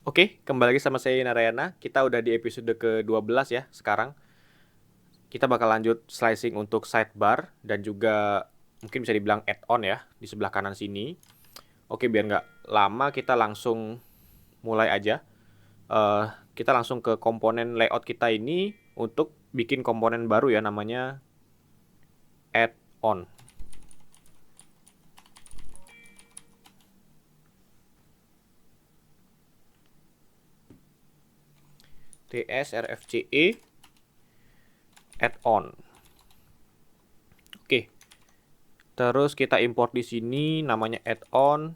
Oke, kembali lagi sama saya Narayana. Kita udah di episode ke-12 ya sekarang. Kita bakal lanjut slicing untuk sidebar dan juga mungkin bisa dibilang add-on ya di sebelah kanan sini. Oke, biar nggak lama kita langsung mulai aja. Eh, kita langsung ke komponen layout kita ini untuk bikin komponen baru ya namanya add-on. TSRFCE add-on. Oke. Terus kita import di sini namanya add-on.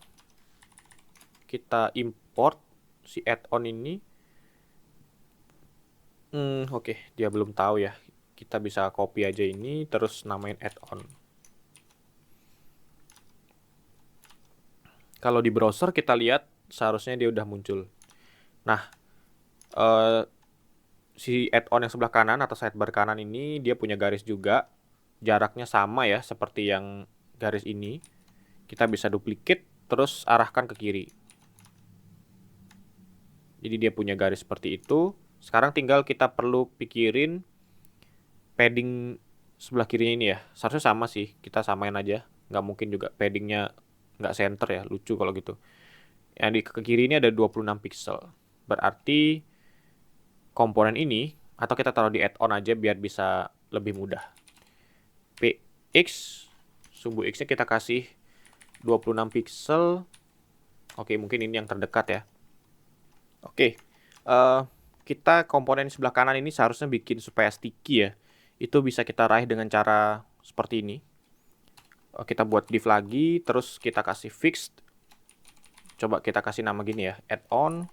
Kita import si add-on ini. Oke, dia belum tahu ya. Kita bisa copy aja ini, terus namain add-on. Kalau di browser kita lihat, seharusnya dia udah muncul. Nah, eh, si add-on yang sebelah kanan atau sidebar kanan ini, dia punya garis juga. Jaraknya sama ya, seperti yang garis ini. Kita bisa duplicate, terus arahkan ke kiri. Jadi dia punya garis seperti itu. Sekarang tinggal kita perlu pikirin padding sebelah kirinya ini ya. Seharusnya sama sih, kita samain aja. Nggak mungkin juga paddingnya nggak center ya, lucu kalau gitu. Yang di ke kiri ini ada 26 pixel. Berarti komponen ini, atau kita taruh di add-on aja biar bisa lebih mudah. Px, sumbu x-nya kita kasih 26 pixel. Oke, mungkin ini yang terdekat ya. Oke, kita komponen sebelah kanan ini seharusnya bikin supaya sticky ya. Itu bisa kita raih dengan cara seperti ini. Kita buat div lagi, terus kita kasih fixed. Coba kita kasih nama gini ya, add-on.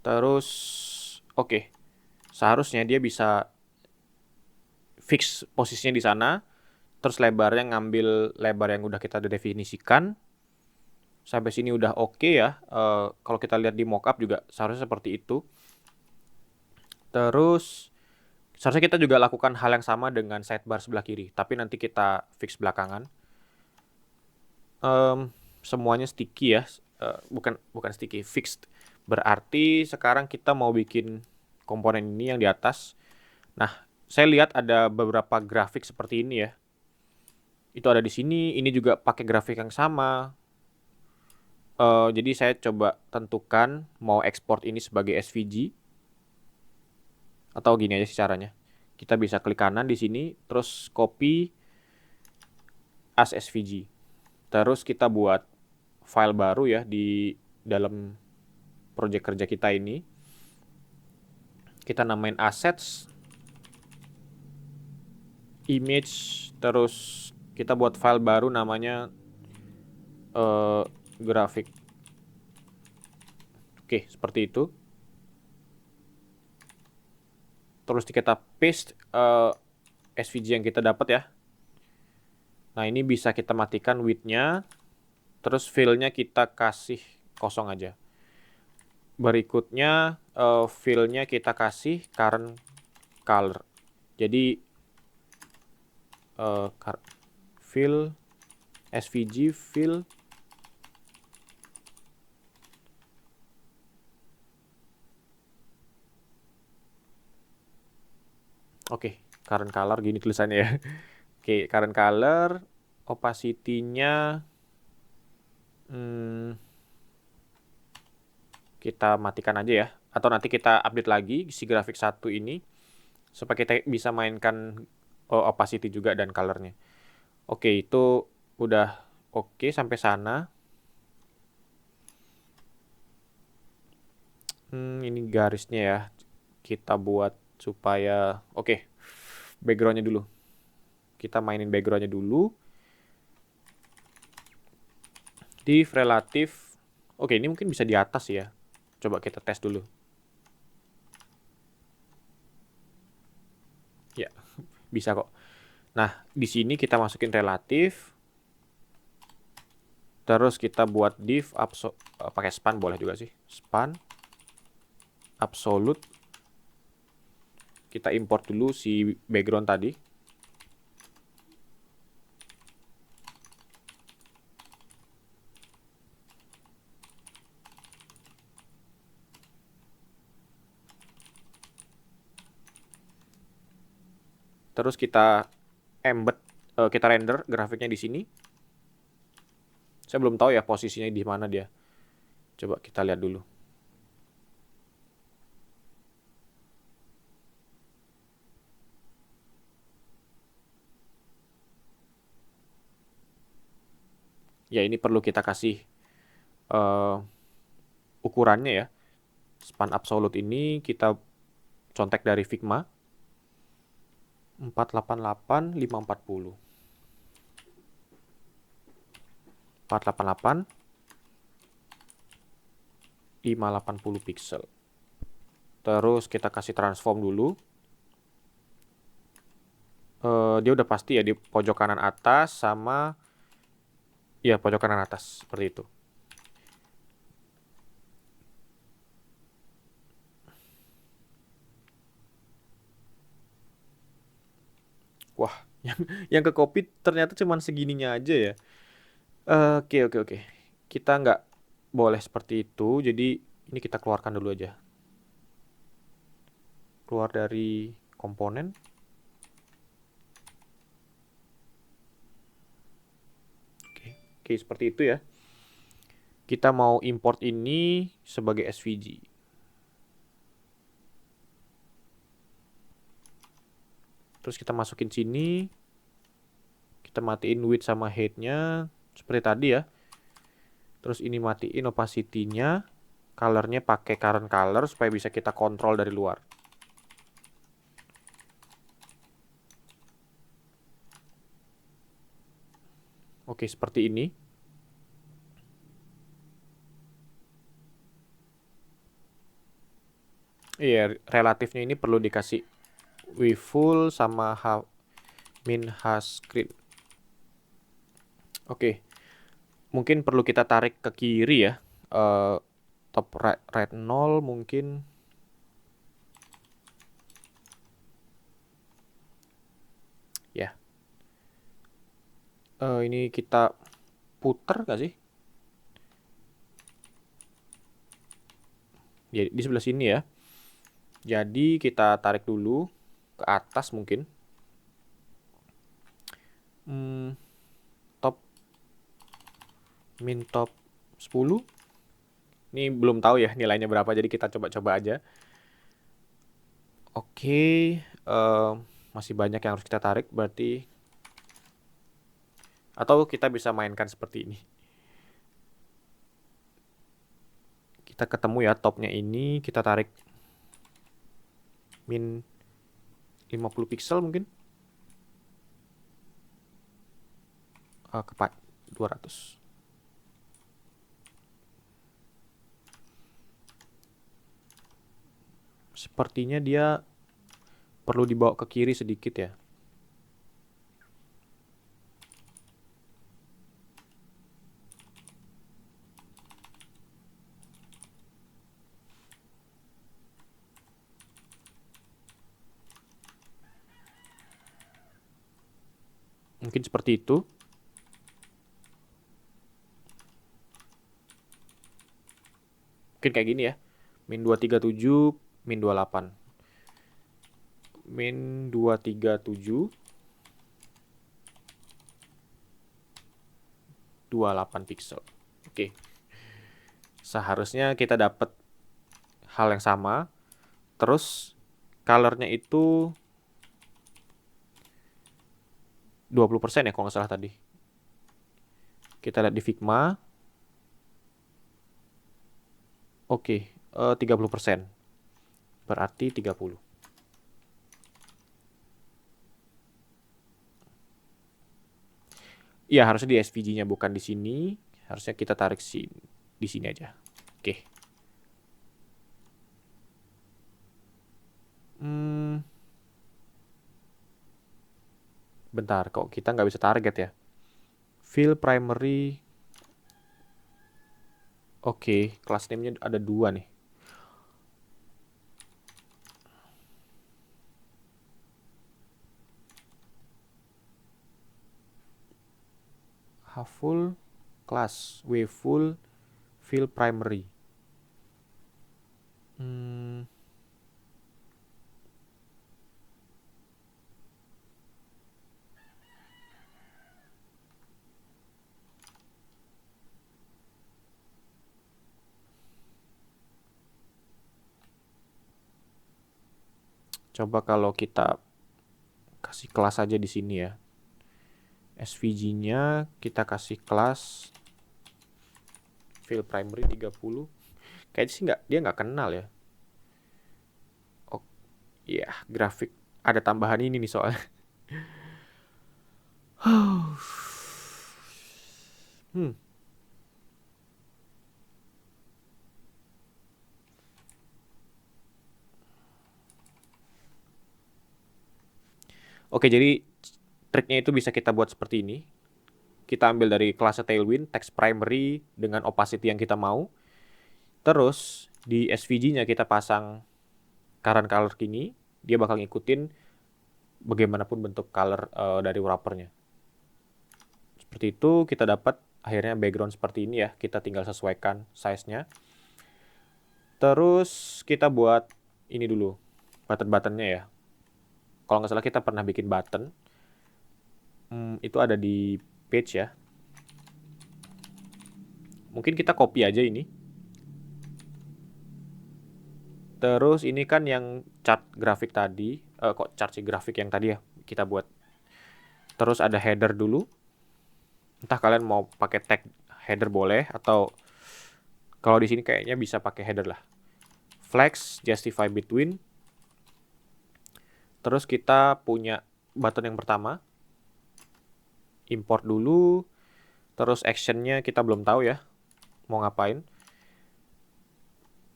Terus, oke, seharusnya dia bisa fix posisinya di sana. Terus lebarnya ngambil lebar yang udah kita definisikan. Sampai sini udah oke ya. Kalau kita lihat di mockup juga seharusnya seperti itu. Terus, seharusnya kita juga lakukan hal yang sama dengan sidebar sebelah kiri. Tapi nanti kita fix belakangan. Semuanya sticky ya. Bukan sticky, fixed. Berarti sekarang kita mau bikin komponen ini yang di atas. Nah, saya lihat ada beberapa grafik seperti ini ya. Itu ada di sini, ini juga pakai grafik yang sama. Jadi saya coba tentukan mau ekspor ini sebagai SVG. Atau gini aja sih caranya. Kita bisa klik kanan di sini, terus copy as SVG. Terus kita buat file baru ya di dalam project kerja kita ini. Kita namain assets, image, terus kita buat file baru namanya grafik. Oke, seperti itu. Terus kita paste SVG yang kita dapat ya. Nah, ini bisa kita matikan width-nya. Terus fill-nya kita kasih kosong aja. Berikutnya fill-nya kita kasih current color. Jadi fill SVG fill Oke, current color gini tulisannya ya. Oke, current color opacity-nya kita matikan aja ya. Atau nanti kita update lagi si grafik satu ini supaya kita bisa mainkan opacity juga dan colornya. Oke, itu udah oke sampai sana. Ini garisnya ya. Kita buat supaya oke. Backgroundnya dulu. Kita mainin backgroundnya dulu. Div relatif. Oke, ini mungkin bisa di atas ya. Coba kita tes dulu. Ya, bisa kok. Nah, di sini kita masukin relatif. Terus kita buat div pakai span boleh juga sih. Span absolute. Kita import dulu si background tadi. Terus kita embed, kita render grafiknya di sini. Saya belum tahu ya posisinya di mana dia. Coba kita lihat dulu. Ya, ini perlu kita kasih ukurannya ya. Span absolute ini kita contek dari Figma 488 540. 488 580 pixel. Terus kita kasih transform dulu. Dia udah pasti ya di pojok kanan atas sama ya pojok kanan atas seperti itu. Wah, yang ke copy ternyata cuma segininya aja ya. Oke, oke, oke. Kita nggak boleh seperti itu, jadi ini kita keluarkan dulu aja. Keluar dari komponen. Oke, seperti itu ya. Kita mau import ini sebagai SVG. Terus kita masukin sini. Kita matiin width sama height-nya seperti tadi ya. Terus ini matiin opacity-nya. Color-nya pakai current color supaya bisa kita kontrol dari luar. Oke, seperti ini. Iya, relatifnya ini perlu dikasih width full sama min has screen. Oke. Mungkin perlu kita tarik ke kiri ya. Top right 0 mungkin. Ya. Ini kita puter gak sih? Ya, di sebelah sini ya. Jadi kita tarik dulu ke atas mungkin. Top min top 10. Ini belum tahu ya nilainya berapa, jadi kita coba-coba aja. Oke, masih banyak yang harus kita tarik berarti. Atau kita bisa mainkan seperti ini. Kita ketemu ya topnya ini, kita tarik min 50 pixel mungkin. Ke 200. Sepertinya dia perlu dibawa ke kiri sedikit ya. Mungkin seperti itu. Mungkin kayak gini ya. Min 237, min 28. Min 237, 28 pixel. Oke. Seharusnya kita dapat hal yang sama. Terus colornya itu 20% ya kalau nggak salah tadi. Kita lihat di Figma. Oke, 30%. Berarti 30. Iya, harusnya di SVG-nya bukan di sini. Harusnya kita tarik di sini aja. Oke. Bentar, kok kita nggak bisa target ya? Fill primary. Oke, class name-nya ada 2 nih. Full class, full fill primary. Coba kalau kita kasih kelas aja di sini ya. SVG-nya kita kasih kelas fill primary 30. Kayaknya sih dia nggak kenal ya. Oh iya, grafik ada tambahan ini nih soalnya. Hmm. Oke, jadi triknya itu bisa kita buat seperti ini. Kita ambil dari kelasnya Tailwind, text primary dengan opacity yang kita mau. Terus di SVG-nya kita pasang current color kini, dia bakal ngikutin bagaimanapun bentuk color dari wrappernya. Seperti itu kita dapat akhirnya background seperti ini ya. Kita tinggal sesuaikan size-nya. Terus kita buat ini dulu, button-buttonnya ya. Kalau nggak salah kita pernah bikin button. Itu ada di page ya. Mungkin kita copy aja ini. Terus ini kan yang chart grafik tadi, kok chart si grafik yang tadi ya kita buat. Terus ada header dulu. Entah kalian mau pakai tag header boleh atau kalau di sini kayaknya bisa pakai header lah. Flex, justify between. Terus kita punya button yang pertama. Import dulu. Terus actionnya kita belum tahu ya mau ngapain.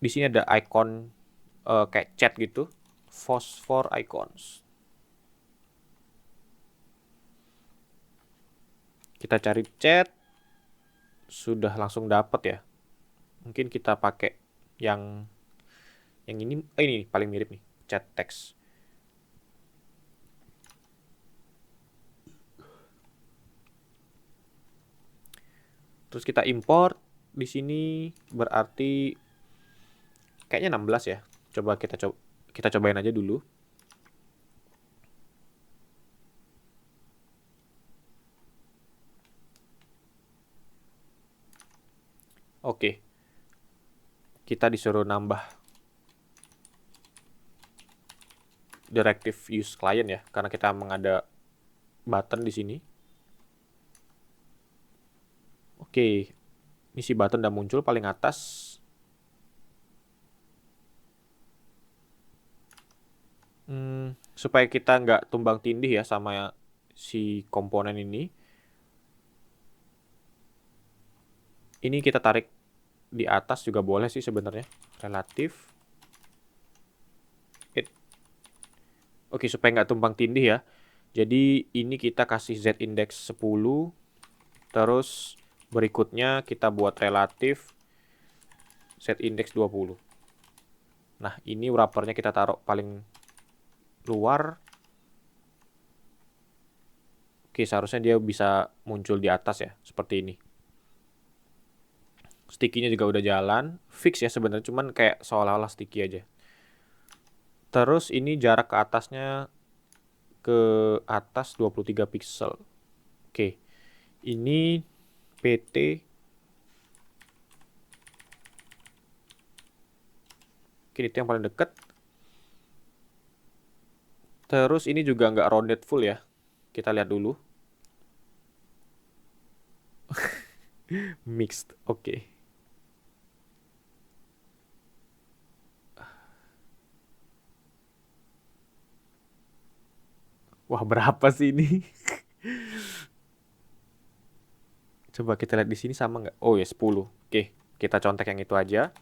Di sini ada icon kayak chat gitu. Phosphor icons. Kita cari chat. Sudah langsung dapat ya. Mungkin kita pakai yang ini paling mirip nih, chat text. Terus kita import di sini berarti kayaknya 16 ya. Coba kita cobain aja dulu. Oke. Kita disuruh nambah directive use client ya, karena kita mengada button di sini. Oke. Ini si button udah muncul paling atas. Supaya kita nggak tumbang tindih ya sama si komponen ini. Ini kita tarik di atas juga boleh sih sebenarnya. Relatif. Oke, supaya nggak tumpang tindih ya. Jadi ini kita kasih Z index 10. Terus berikutnya kita buat relatif Z index 20. Nah, ini wrappernya kita taruh paling luar. Oke, seharusnya dia bisa muncul di atas ya, seperti ini. Sticky-nya juga udah jalan. Fix ya sebenarnya, cuman kayak seolah-olah sticky aja. Terus ini jarak ke atasnya ke atas 23 pixel. Oke. Ini PT. Oke, itu yang paling deket. Terus ini juga nggak rounded full ya. Kita lihat dulu. Mixed, oke. Wah, berapa sih ini? Coba kita lihat di sini sama nggak? Oh ya, 10. Oke, kita contek yang itu aja.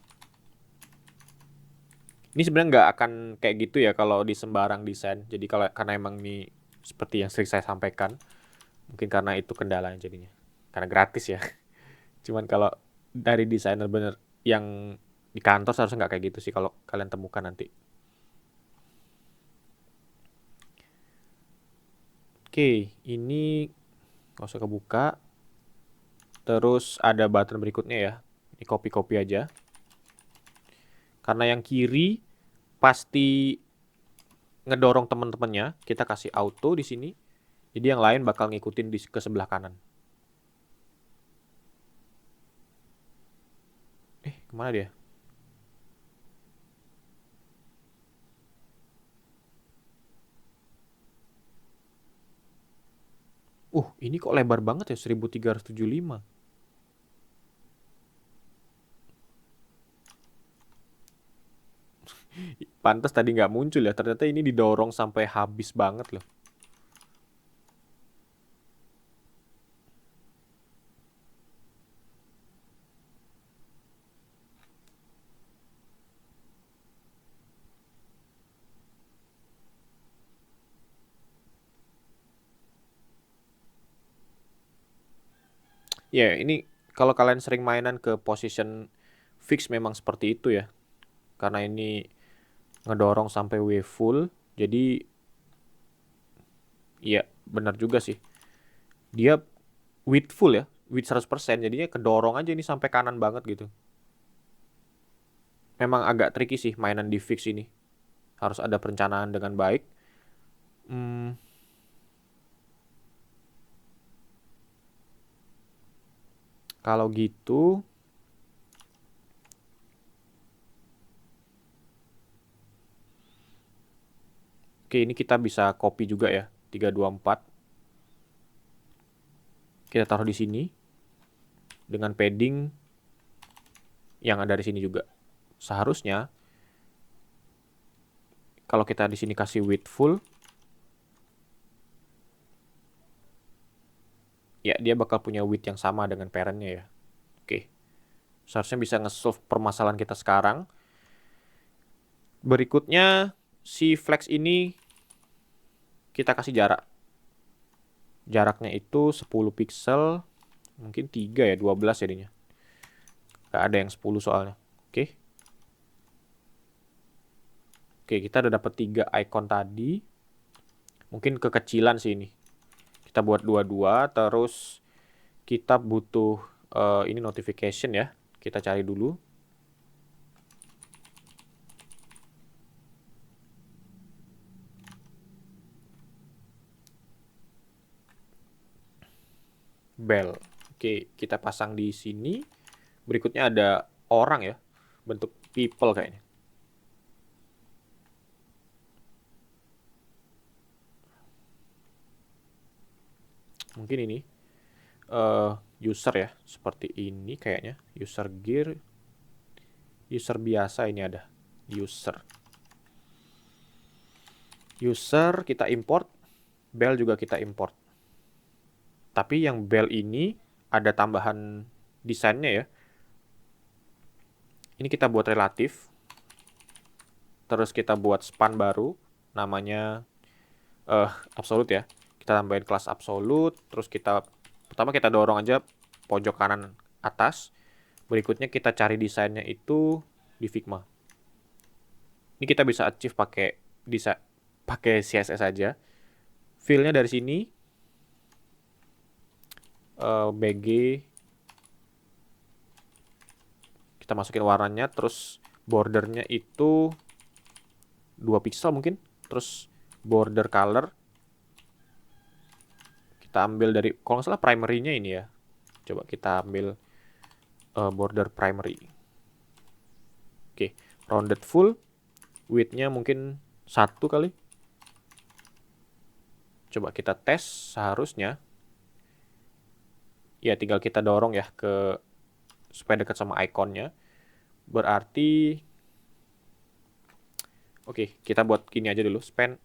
Ini sebenarnya nggak akan kayak gitu ya kalau di sembarang desain. Jadi karena emang ini seperti yang sering saya sampaikan, mungkin karena itu kendalanya jadinya. Karena gratis ya. Cuman kalau dari desainer bener yang di kantor seharusnya nggak kayak gitu sih kalau kalian temukan nanti. Oke, ini nggak usah kebuka. Terus ada button berikutnya ya. Ini copy-copy aja. Karena yang kiri pasti ngedorong teman-temannya, kita kasih auto di sini. Jadi yang lain bakal ngikutin ke sebelah kanan. Kemana dia? Ini kok lebar banget ya, 1375. Pantas tadi nggak muncul ya, ternyata ini didorong sampai habis banget loh. Ya, ini kalau kalian sering mainan ke position fix memang seperti itu ya. Karena ini ngedorong sampai wave full, jadi iya benar juga sih. Dia width full ya, width 100%, jadinya kedorong aja ini sampai kanan banget gitu. Memang agak tricky sih mainan di fix ini. Harus ada perencanaan dengan baik. Hmm, kalau gitu, oke ini kita bisa copy juga ya, 324. Kita taruh di sini dengan padding yang ada di sini juga. Seharusnya kalau kita di sini kasih width full, ya dia bakal punya width yang sama dengan parentnya ya. Oke, seharusnya bisa nge-solve permasalahan kita sekarang. Berikutnya, si flex ini kita kasih jarak. Jaraknya itu 10 pixel, mungkin 3 ya, 12 jadinya. Gak ada yang 10 soalnya. Oke. Oke, kita udah dapat 3 icon tadi. Mungkin kekecilan sih ini. Kita buat 22, terus kita butuh ini notification ya. Kita cari dulu. Bell. Oke, kita pasang di sini. Berikutnya ada orang ya. Bentuk people kayaknya. Mungkin ini. User ya. Seperti ini kayaknya. User gear. User biasa ini ada. User. User kita import. Bell juga kita import. Tapi yang bell ini ada tambahan desainnya ya. Ini kita buat relatif. Terus kita buat span baru. Namanya absolute ya. Kita tambahin kelas absolute. Terus kita pertama kita dorong aja pojok kanan atas. Berikutnya kita cari desainnya itu di Figma. Ini kita bisa achieve pakai CSS aja. Fill-nya dari sini. BG. Kita masukin warnanya. Terus bordernya itu 2 pixel mungkin. Terus border color. Kita ambil dari, kalau nggak salah primary-nya ini ya. Coba kita ambil border primary. Oke, rounded full. Width-nya mungkin 1 kali. Coba kita tes, seharusnya. Ya, tinggal kita dorong ya ke supaya dekat sama ikonnya. Berarti oke, kita buat gini aja dulu. Span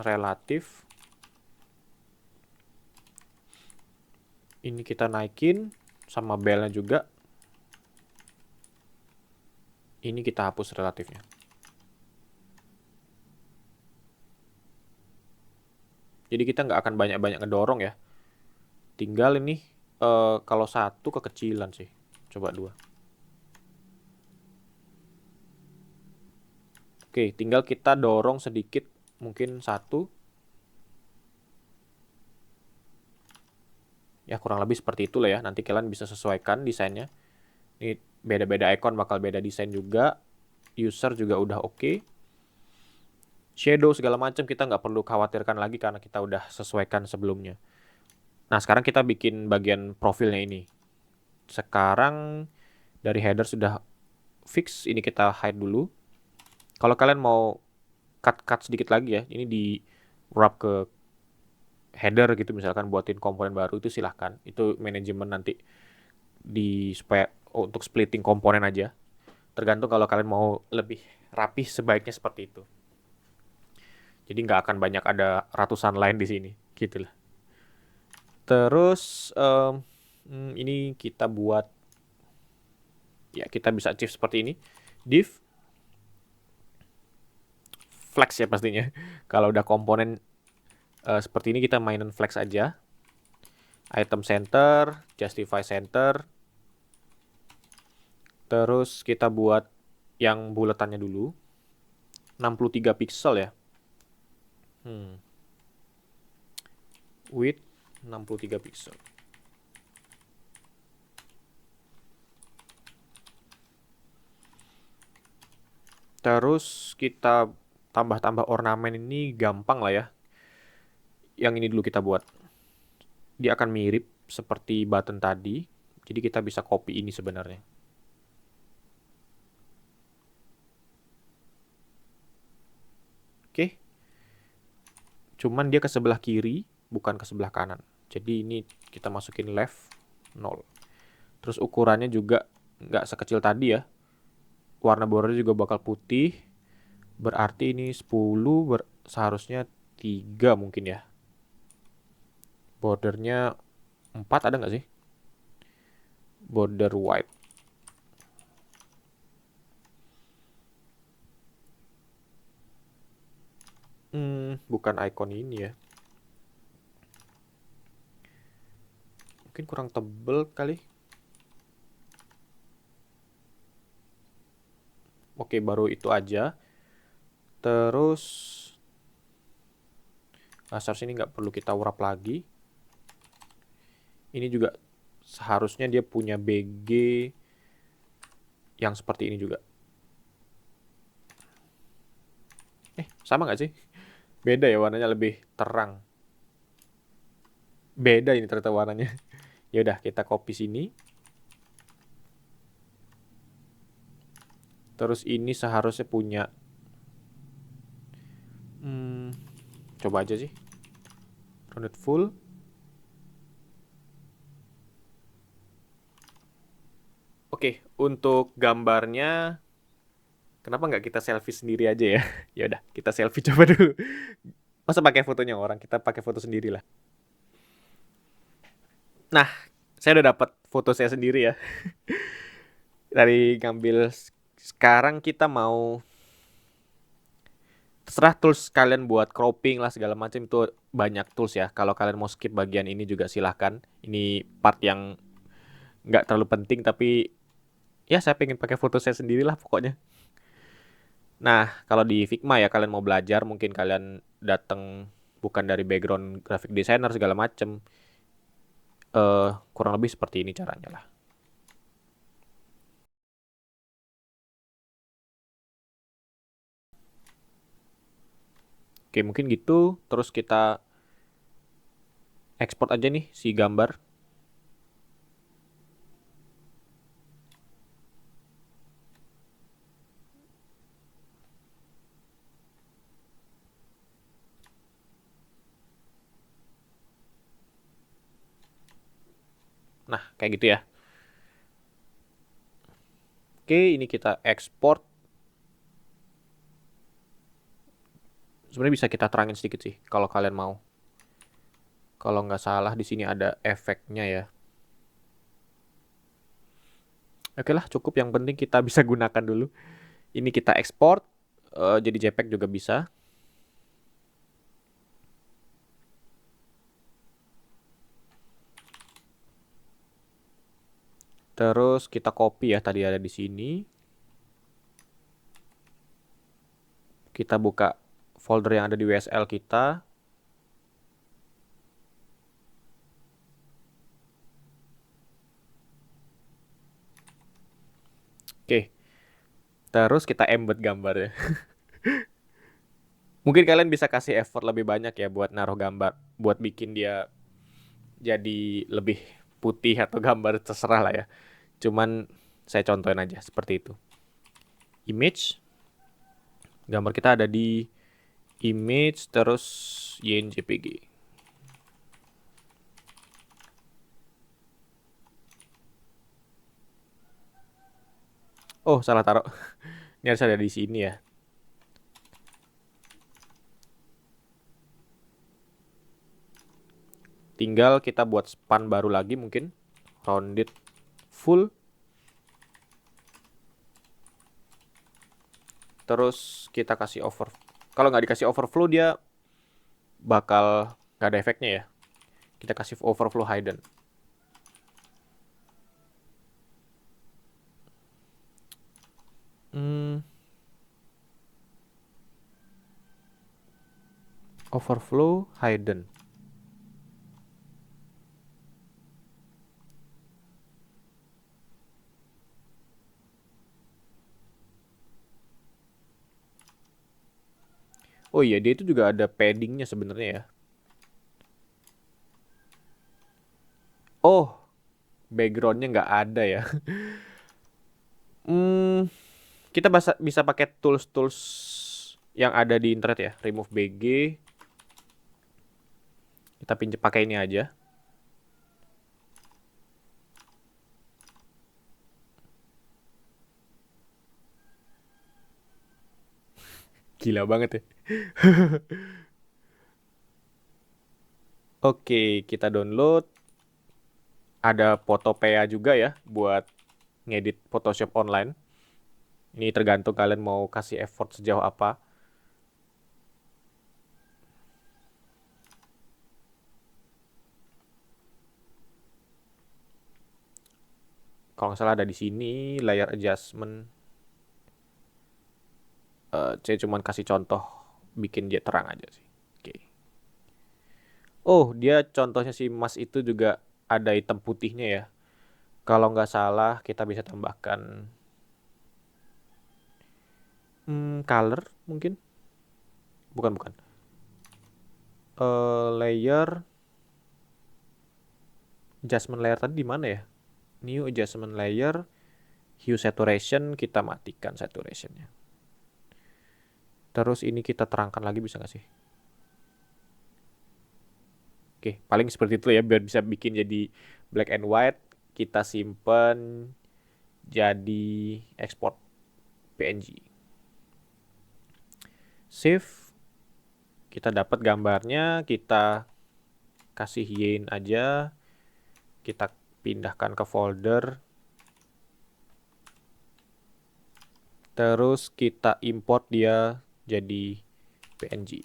relatif. Ini kita naikin sama bell-nya juga. Ini kita hapus relatifnya. Jadi kita nggak akan banyak-banyak ngedorong ya. Tinggal ini kalau 1 kekecilan sih. Coba 2. Oke, tinggal kita dorong sedikit. Mungkin 1. Ya kurang lebih seperti itulah ya. Nanti kalian bisa sesuaikan desainnya. Ini beda-beda icon bakal beda desain juga. User juga udah oke. Shadow segala macam kita nggak perlu khawatirkan lagi karena kita udah sesuaikan sebelumnya. Nah sekarang kita bikin bagian profilnya ini. Sekarang dari header sudah fix. Ini kita hide dulu. Kalau kalian mau cut sedikit lagi ya. Ini di wrap ke header gitu misalkan buatin komponen baru itu silahkan. Itu manajemen nanti supaya untuk splitting komponen aja. Tergantung kalau kalian mau lebih rapih sebaiknya seperti itu. Jadi nggak akan banyak ada ratusan line di sini, gitulah. Terus ini kita buat ya kita bisa achieve seperti ini. Div flex ya pastinya. Kalau udah komponen seperti ini kita mainin flex aja. Item center, justify center. Terus kita buat yang buletannya dulu. 63 pixel ya. Width 63 pixel. Terus kita tambah-tambah ornamen ini gampang lah ya. Yang ini dulu kita buat. Dia akan mirip seperti button tadi. Jadi kita bisa copy ini sebenarnya. Oke. Cuman dia ke sebelah kiri, bukan ke sebelah kanan. Jadi ini kita masukin left 0. Terus ukurannya juga nggak sekecil tadi ya. Warna bordernya juga bakal putih. Berarti ini 10 seharusnya 3 mungkin ya. Bordernya 4 ada nggak sih? Border white. Bukan icon ini ya. Mungkin kurang tebel kali. Oke, baru itu aja. Terus seharusnya ini nggak perlu kita wrap lagi. Ini juga seharusnya dia punya BG yang seperti ini juga. Sama nggak sih? Beda ya, warnanya lebih terang. Beda ini ternyata warnanya. Ya udah, kita copy sini. Terus ini seharusnya punya coba aja sih. Rounded full. Oke, untuk gambarnya kenapa nggak kita selfie sendiri aja ya? Ya udah, kita selfie coba dulu. Masa pakai fotonya orang, kita pakai foto sendiri lah. Nah, saya udah dapat foto saya sendiri ya. Dari ngambil sekarang kita mau terserah tools kalian buat cropping lah segala macam itu banyak tools ya. Kalau kalian mau skip bagian ini juga silahkan. Ini part yang nggak terlalu penting tapi ya saya pengen pakai foto saya sendiri lah pokoknya. Nah, kalau di Figma ya kalian mau belajar mungkin kalian datang bukan dari background graphic designer segala macem. Kurang lebih seperti ini caranya lah. Oke, mungkin gitu. Terus kita ekspor aja nih si gambar. Nah, kayak gitu ya. Oke, ini kita ekspor. Sebenarnya bisa kita terangin sedikit sih kalau kalian mau. Kalau nggak salah di sini ada efeknya ya. Oke lah, cukup. Yang penting kita bisa gunakan dulu. Ini kita ekspor. Jadi JPEG juga bisa. Terus kita copy ya, tadi ada di sini. Kita buka folder yang ada di WSL kita. Oke. Terus kita embed gambarnya. Mungkin kalian bisa kasih effort lebih banyak ya buat naruh gambar, buat bikin dia jadi lebih putih atau gambar terserah lah ya. Cuman saya contohin aja seperti itu. Image. Gambar kita ada di image terus YNJPG. Oh, salah taruh. Ini harus ada di sini ya. Tinggal kita buat span baru lagi mungkin. Rounded full. Terus kita kasih over. Kalau nggak dikasih overflow dia bakal nggak ada efeknya ya. Kita kasih overflow hidden. Overflow hidden. Oh iya, dia itu juga ada paddingnya sebenarnya ya. Oh, backgroundnya nggak ada ya. Kita bisa pakai tools-tools yang ada di internet ya. Remove BG. Kita pinjam pakai ini aja. Gila banget ya. Oke, kita download. Ada Photopea juga ya buat ngedit Photoshop online. Ini tergantung kalian mau kasih effort sejauh apa. Kalau nggak salah ada di sini layer adjustment. Saya cuma kasih contoh bikin dia terang aja sih. Oke. Oh, dia contohnya si emas itu juga ada hitam putihnya ya. Kalau nggak salah kita bisa tambahkan color mungkin. Bukan bukan. Layer adjustment layer tadi di mana ya? New adjustment layer, hue saturation kita matikan saturationnya. Terus ini kita terangkan lagi bisa nggak sih? Oke, paling seperti itu ya biar bisa bikin jadi black and white. Kita simpen jadi export PNG. Save. Kita dapat gambarnya, kita kasih yin aja. Kita pindahkan ke folder. Terus kita import dia jadi PNG.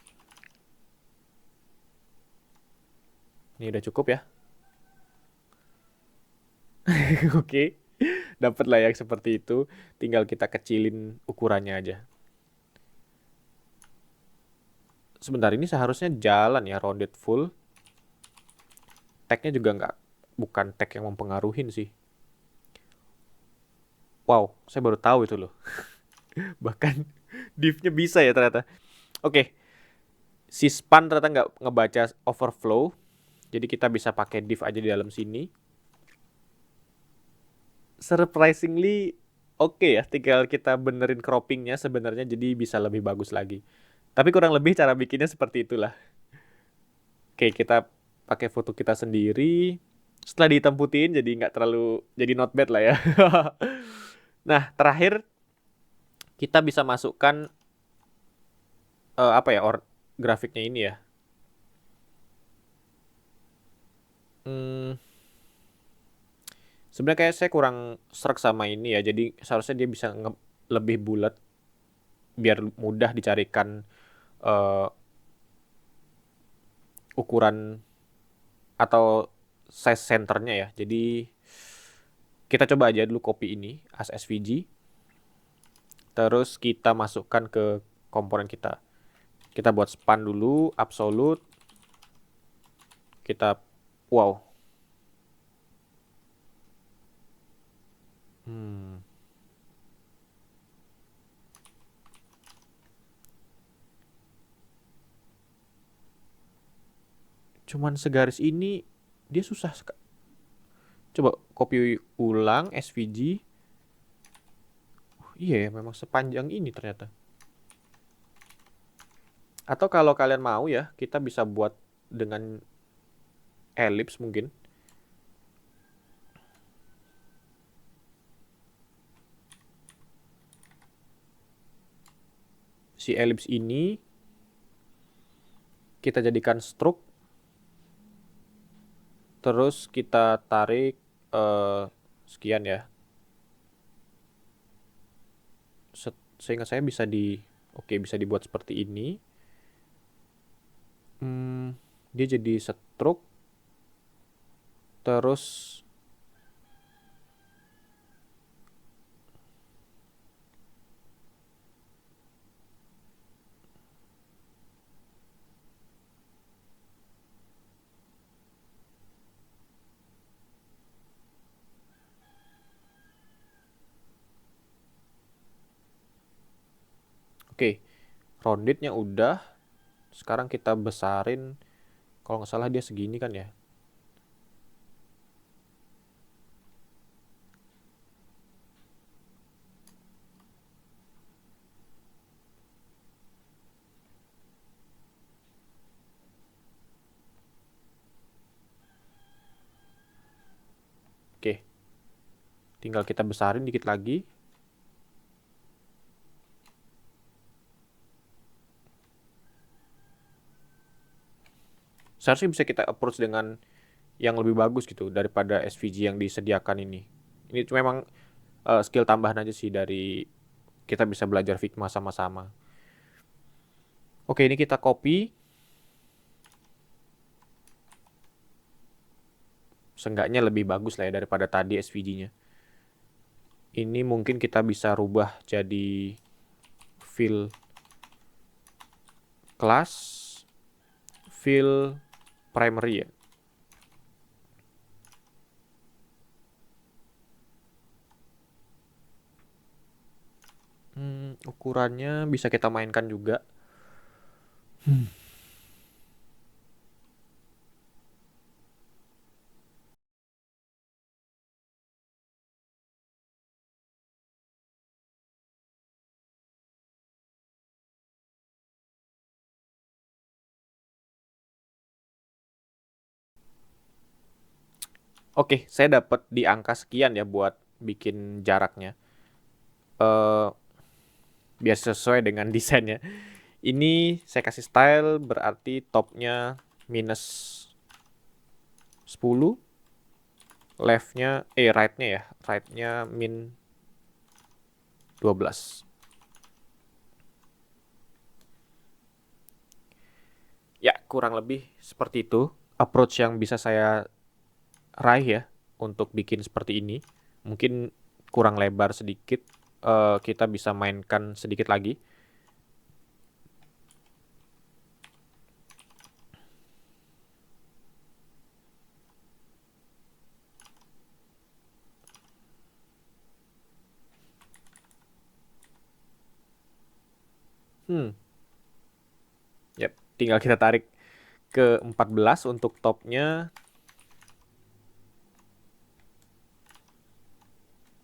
Ini udah cukup ya. Oke. Dapat lah yang seperti itu. Tinggal kita kecilin ukurannya aja. Sebentar, ini seharusnya jalan ya rounded full. Tag-nya juga bukan tag yang mempengaruhin sih. Wow, saya baru tahu itu loh. Bahkan div-nya bisa ya ternyata. Oke, si span ternyata nggak ngebaca overflow. Jadi kita bisa pakai div aja di dalam sini. Surprisingly oke ya, tinggal kita benerin croppingnya sebenarnya jadi bisa lebih bagus lagi. Tapi kurang lebih cara bikinnya seperti itulah. Oke, kita pakai foto kita sendiri. Setelah dihitam putihin jadi nggak terlalu jadi not bad lah ya. Nah, terakhir kita bisa masukkan apa ya grafiknya ini ya. Hmm, Sebenarnya kayak saya kurang serak sama ini ya. Jadi seharusnya dia bisa lebih bulat biar mudah dicarikan eh, ukuran atau size centernya ya. Jadi kita coba aja dulu copy ini as SVG. Terus kita masukkan ke komponen kita. Kita buat span dulu, absolute. Kita, wow. Hmm. Cuman segaris ini, dia susah. Coba copy ulang SVG. Iya ya, memang sepanjang ini ternyata. Atau kalau kalian mau ya, kita bisa buat dengan ellipse mungkin. si elips ini kita jadikan stroke, terus kita tarik sekian ya. Seingat saya bisa bisa dibuat seperti ini. Dia jadi stroke, terus oke, roundednya udah. Sekarang kita besarin. Kalau nggak salah dia segini kan ya. Oke, tinggal kita besarin dikit lagi. Seharusnya bisa kita approach dengan yang lebih bagus gitu daripada SVG yang disediakan ini. Ini cuma memang skill tambahan aja sih dari kita bisa belajar Figma sama-sama. Oke, ini kita copy. Seenggaknya lebih bagus lah ya daripada tadi SVG-nya. Ini mungkin kita bisa rubah jadi fill class, fill primary ya. Ukurannya bisa kita mainkan juga. Oke, saya dapat di angka sekian ya buat bikin jaraknya. Biar sesuai dengan desainnya. Ini saya kasih style berarti topnya minus 10, leftnya rightnya ya, rightnya min 12. Ya, kurang lebih seperti itu approach yang bisa saya raih ya untuk bikin seperti ini. Mungkin kurang lebar sedikit, kita bisa mainkan sedikit lagi. Yap, tinggal kita tarik ke 14 untuk topnya.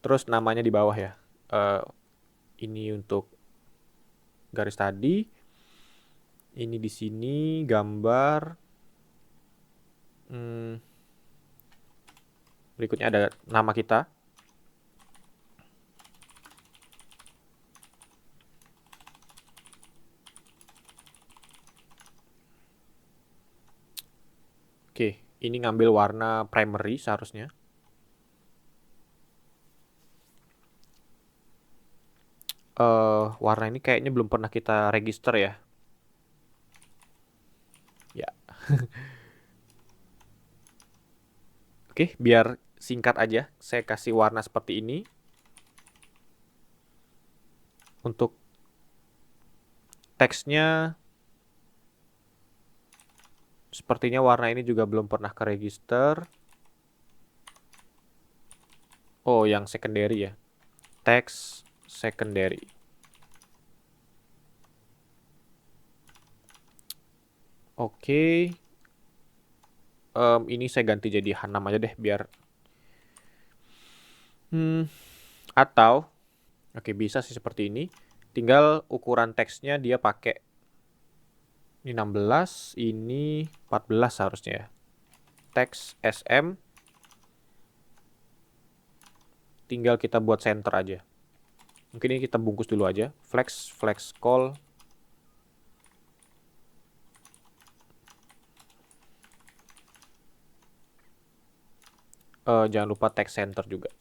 Terus namanya di bawah ya. Ini untuk garis tadi. Ini di sini gambar. Berikutnya ada nama kita. Oke, ini ngambil warna primary seharusnya. Warna ini kayaknya belum pernah kita register ya. Ya. Oke, biar singkat aja, saya kasih warna seperti ini. Untuk teksnya, sepertinya warna ini juga belum pernah ke register. Oh, yang secondary ya. Teks secondary. Oke. Ini saya ganti jadi Hanam aja deh biar. Atau, oke bisa sih seperti ini. Tinggal ukuran teksnya dia pakai ini 16, ini 14 seharusnya ya. Teks SM. Tinggal kita buat center aja. Mungkin ini kita bungkus dulu aja. Flex call. Jangan lupa text center juga.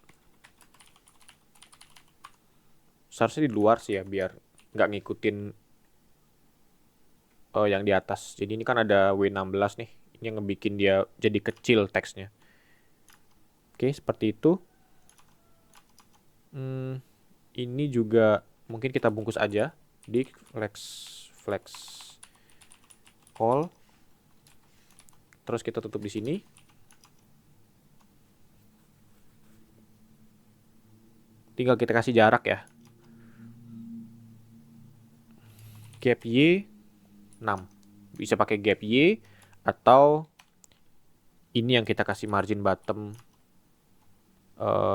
Seharusnya di luar sih ya, biar nggak ngikutin yang di atas. Jadi ini kan ada W16 nih. Ini yang ngebikin dia jadi kecil teksnya. Oke, seperti itu. Ini juga mungkin kita bungkus aja di flex call. Terus kita tutup di sini. Tinggal kita kasih jarak ya. Gap Y 6. Bisa pakai gap Y atau ini yang kita kasih margin bottom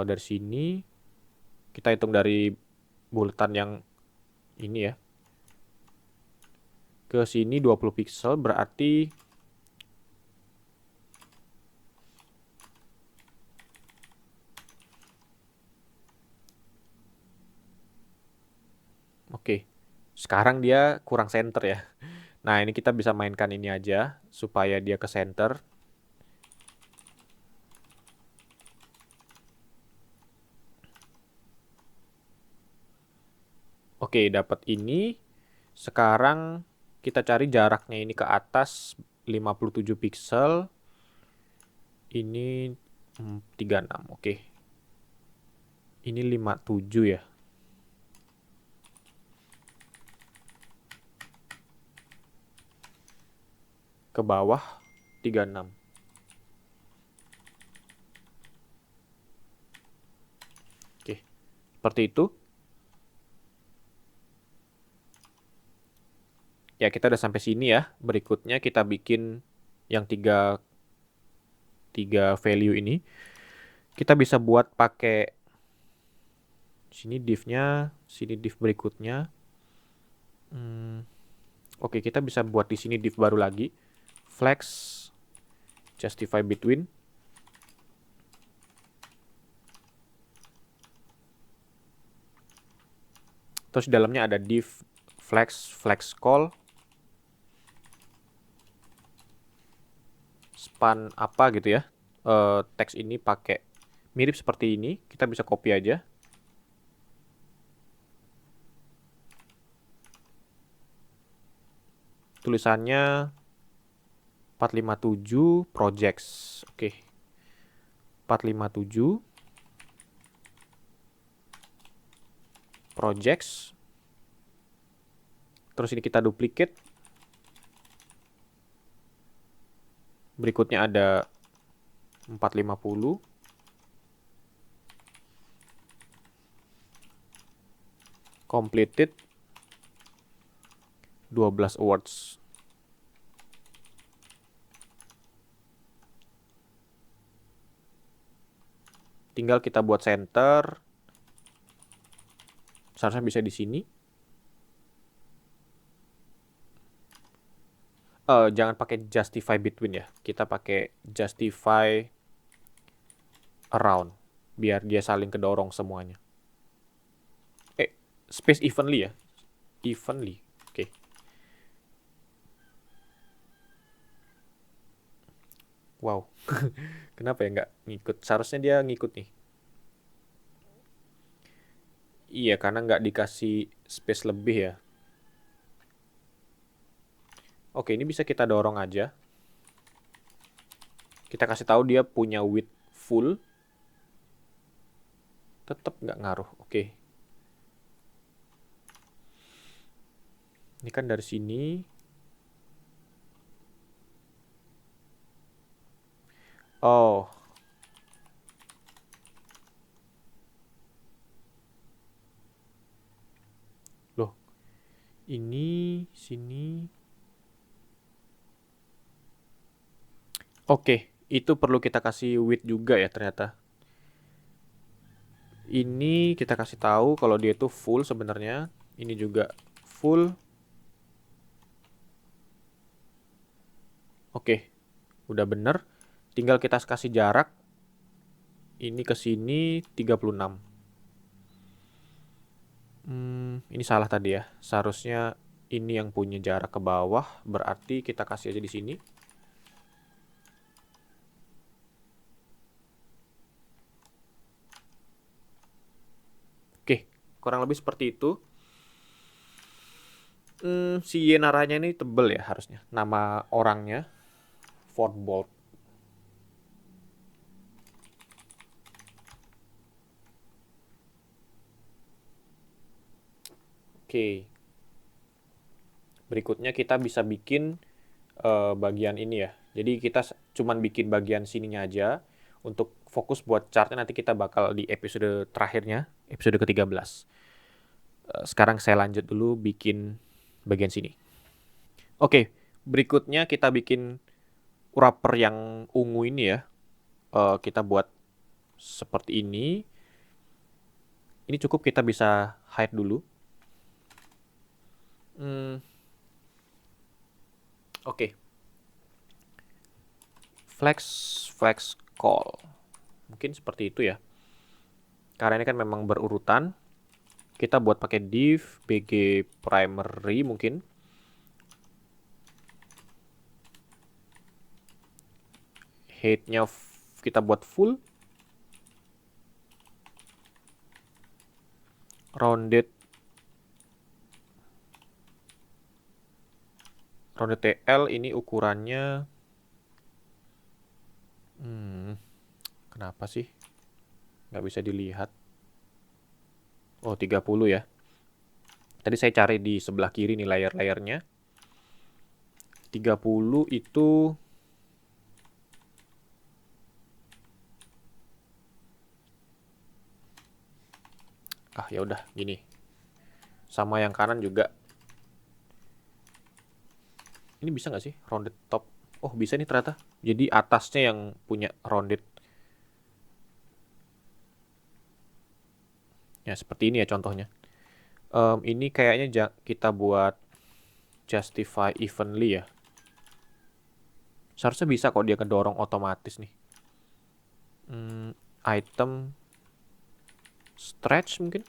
dari sini. Kita hitung dari bulatan yang ini ya. Ke sini 20 pixel berarti oke. Sekarang dia kurang center ya. Nah, ini kita bisa mainkan ini aja supaya dia ke center. Oke, dapat ini. Sekarang kita cari jaraknya ini ke atas 57 pixel. Ini 36, oke. Ini 57 ya. Ke bawah 36. Oke, seperti itu. Ya, kita udah sampai sini ya. Berikutnya kita bikin yang tiga value ini. Kita bisa buat pakai sini div-nya, sini div berikutnya. Oke, kita bisa buat di sini div baru lagi. Flex justify between. Terus di dalamnya ada div flex call. Span apa gitu ya. Teks ini pakai mirip seperti ini. Kita bisa copy aja. Tulisannya 457 projects. Oke. 457 projects. Terus ini kita duplicate. Berikutnya ada 450. Completed 12 awards. Tinggal kita buat center. Seharusnya bisa di sini. Jangan pakai justify between ya. Kita pakai justify around. Biar dia saling kedorong semuanya. Space evenly ya. Evenly. Oke. Wow. Kenapa ya nggak ngikut? Seharusnya dia ngikut nih. Iya, karena nggak dikasih space lebih ya. Oke, ini bisa kita dorong aja. Kita kasih tahu dia punya width full. Tetap nggak ngaruh. Oke. Ini kan dari sini. Oh. Loh. Ini, sini. Oke, itu perlu kita kasih width juga ya ternyata. Ini kita kasih tahu kalau dia itu full sebenarnya. Ini juga full. Oke, udah bener. Tinggal kita kasih jarak. Ini ke sini 36. Ini salah tadi ya. Seharusnya ini yang punya jarak ke bawah. Berarti kita kasih aja di sini. kurang lebih seperti itu. Si Yenaranya ini tebel ya harusnya. Nama orangnya Fort Bolt. Oke. Berikutnya kita bisa bikin bagian ini ya. Jadi kita cuman bikin bagian sininya aja. Untuk fokus buat chartnya nanti kita bakal di episode terakhirnya, episode ke-13. Sekarang saya lanjut dulu bikin bagian sini. Oke, berikutnya kita bikin wrapper yang ungu ini ya. Kita buat seperti ini. Ini cukup kita bisa hide dulu. Oke. Flex call. Mungkin seperti itu ya. Karena ini kan memang berurutan. Kita buat pakai div bg primary mungkin. Height-nya kita buat full. Rounded TL ini ukurannya kenapa sih nggak bisa dilihat? Oh, 30 ya. Tadi saya cari di sebelah kiri nih layar-layarnya. 30 itu ya udah gini. Sama yang kanan juga. Ini bisa nggak sih rounded top? Oh, bisa nih ternyata. Jadi atasnya yang punya rounded. Ya, seperti ini ya contohnya. Ini kayaknya kita buat justify evenly ya. Seharusnya bisa kok dia kedorong otomatis nih. Item stretch mungkin.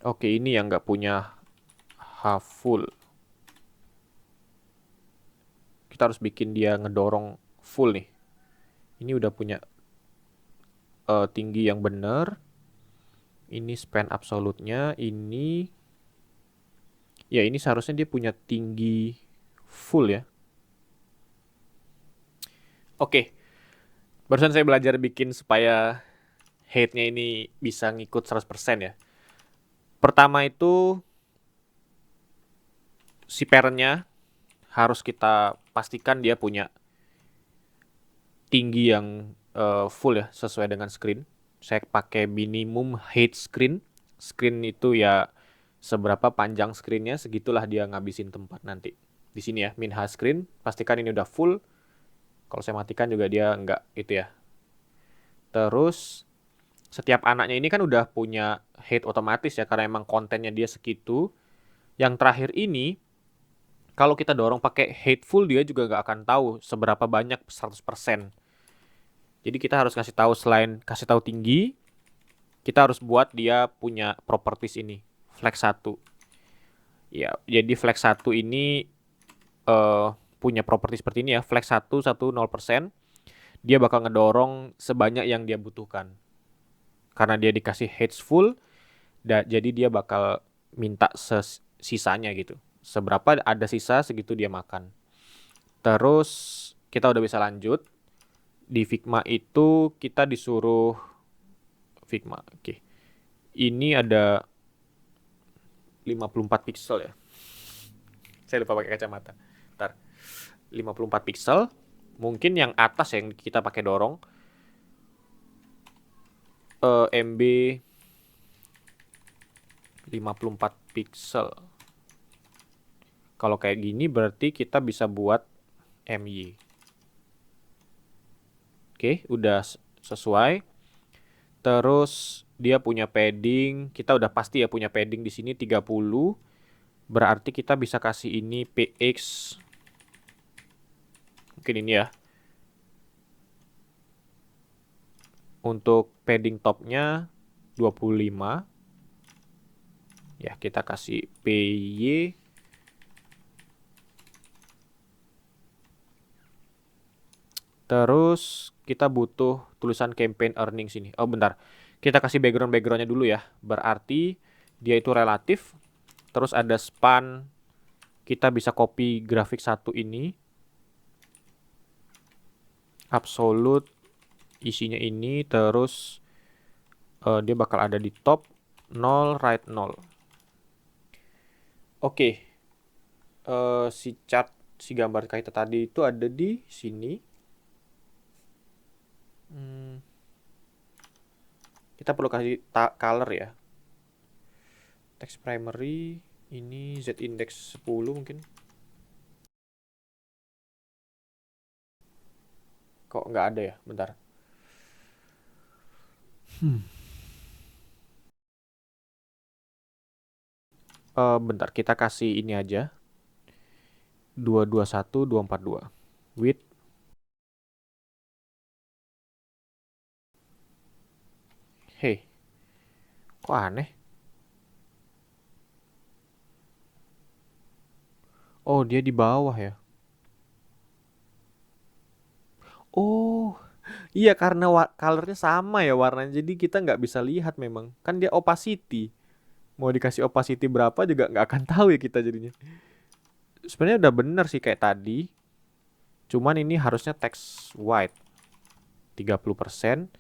Oke, ini yang nggak punya half full. Kita harus bikin dia ngedorong full nih. Ini udah punya tinggi yang benar. Ini span absolutnya. Ini seharusnya dia punya tinggi full ya. Oke. Barusan saya belajar bikin supaya height-nya ini bisa ngikut 100% ya. Pertama itu si parent-nya harus kita pastikan dia punya tinggi yang full ya, sesuai dengan screen. Saya pakai minimum height screen. Screen itu ya seberapa panjang screen-nya, segitulah dia ngabisin tempat nanti. Di sini ya, min height screen, pastikan ini udah full. Kalau saya matikan juga dia enggak itu ya. Terus setiap anaknya ini kan udah punya height otomatis ya, karena emang kontennya dia segitu. Yang terakhir ini, kalau kita dorong pakai height full, dia juga nggak akan tahu seberapa banyak 100%. Jadi kita harus kasih tahu, selain kasih tahu tinggi, kita harus buat dia punya properties ini. Flex 1. Ya, jadi flex 1 ini punya properti seperti ini ya. Flex 1 0%. Dia bakal ngedorong sebanyak yang dia butuhkan. Karena dia dikasih height full, jadi dia bakal minta sisanya gitu. Seberapa ada sisa, segitu dia makan. Terus kita udah bisa lanjut. Di Figma itu kita disuruh Figma. Oke. Ini ada 54 pixel ya. Saya lupa pakai kacamata. Bentar. 54 pixel. Mungkin yang atas yang kita pakai dorong. MB 54 pixel. Kalau kayak gini berarti kita bisa buat MY. Oke, udah sesuai. Terus dia punya padding, kita udah pasti ya punya padding di sini 30. Berarti kita bisa kasih ini PX. Mungkin ini ya. Untuk padding topnya 25. Ya, kita kasih PY. Terus kita butuh tulisan campaign earnings ini. Oh bentar, kita kasih backgroundnya dulu ya. Berarti dia itu relatif. Terus ada span. Kita bisa copy grafik satu ini. Absolute isinya ini. Terus dia bakal ada di top 0, right 0. Oke. Si chart, si gambar kaitan tadi itu ada di sini. Kita perlu kasih color ya. Text primary ini Z index 10 mungkin. Kok nggak ada ya? Bentar. Bentar, kita kasih ini aja. 221242. Width. Hey. Kok aneh? Oh, dia di bawah ya. Oh, iya karena colornya sama ya warnanya. Jadi kita nggak bisa lihat memang. Kan dia opacity. Mau dikasih opacity berapa juga nggak akan tahu ya kita jadinya. Sebenarnya udah bener sih kayak tadi. Cuman ini harusnya text white 30%.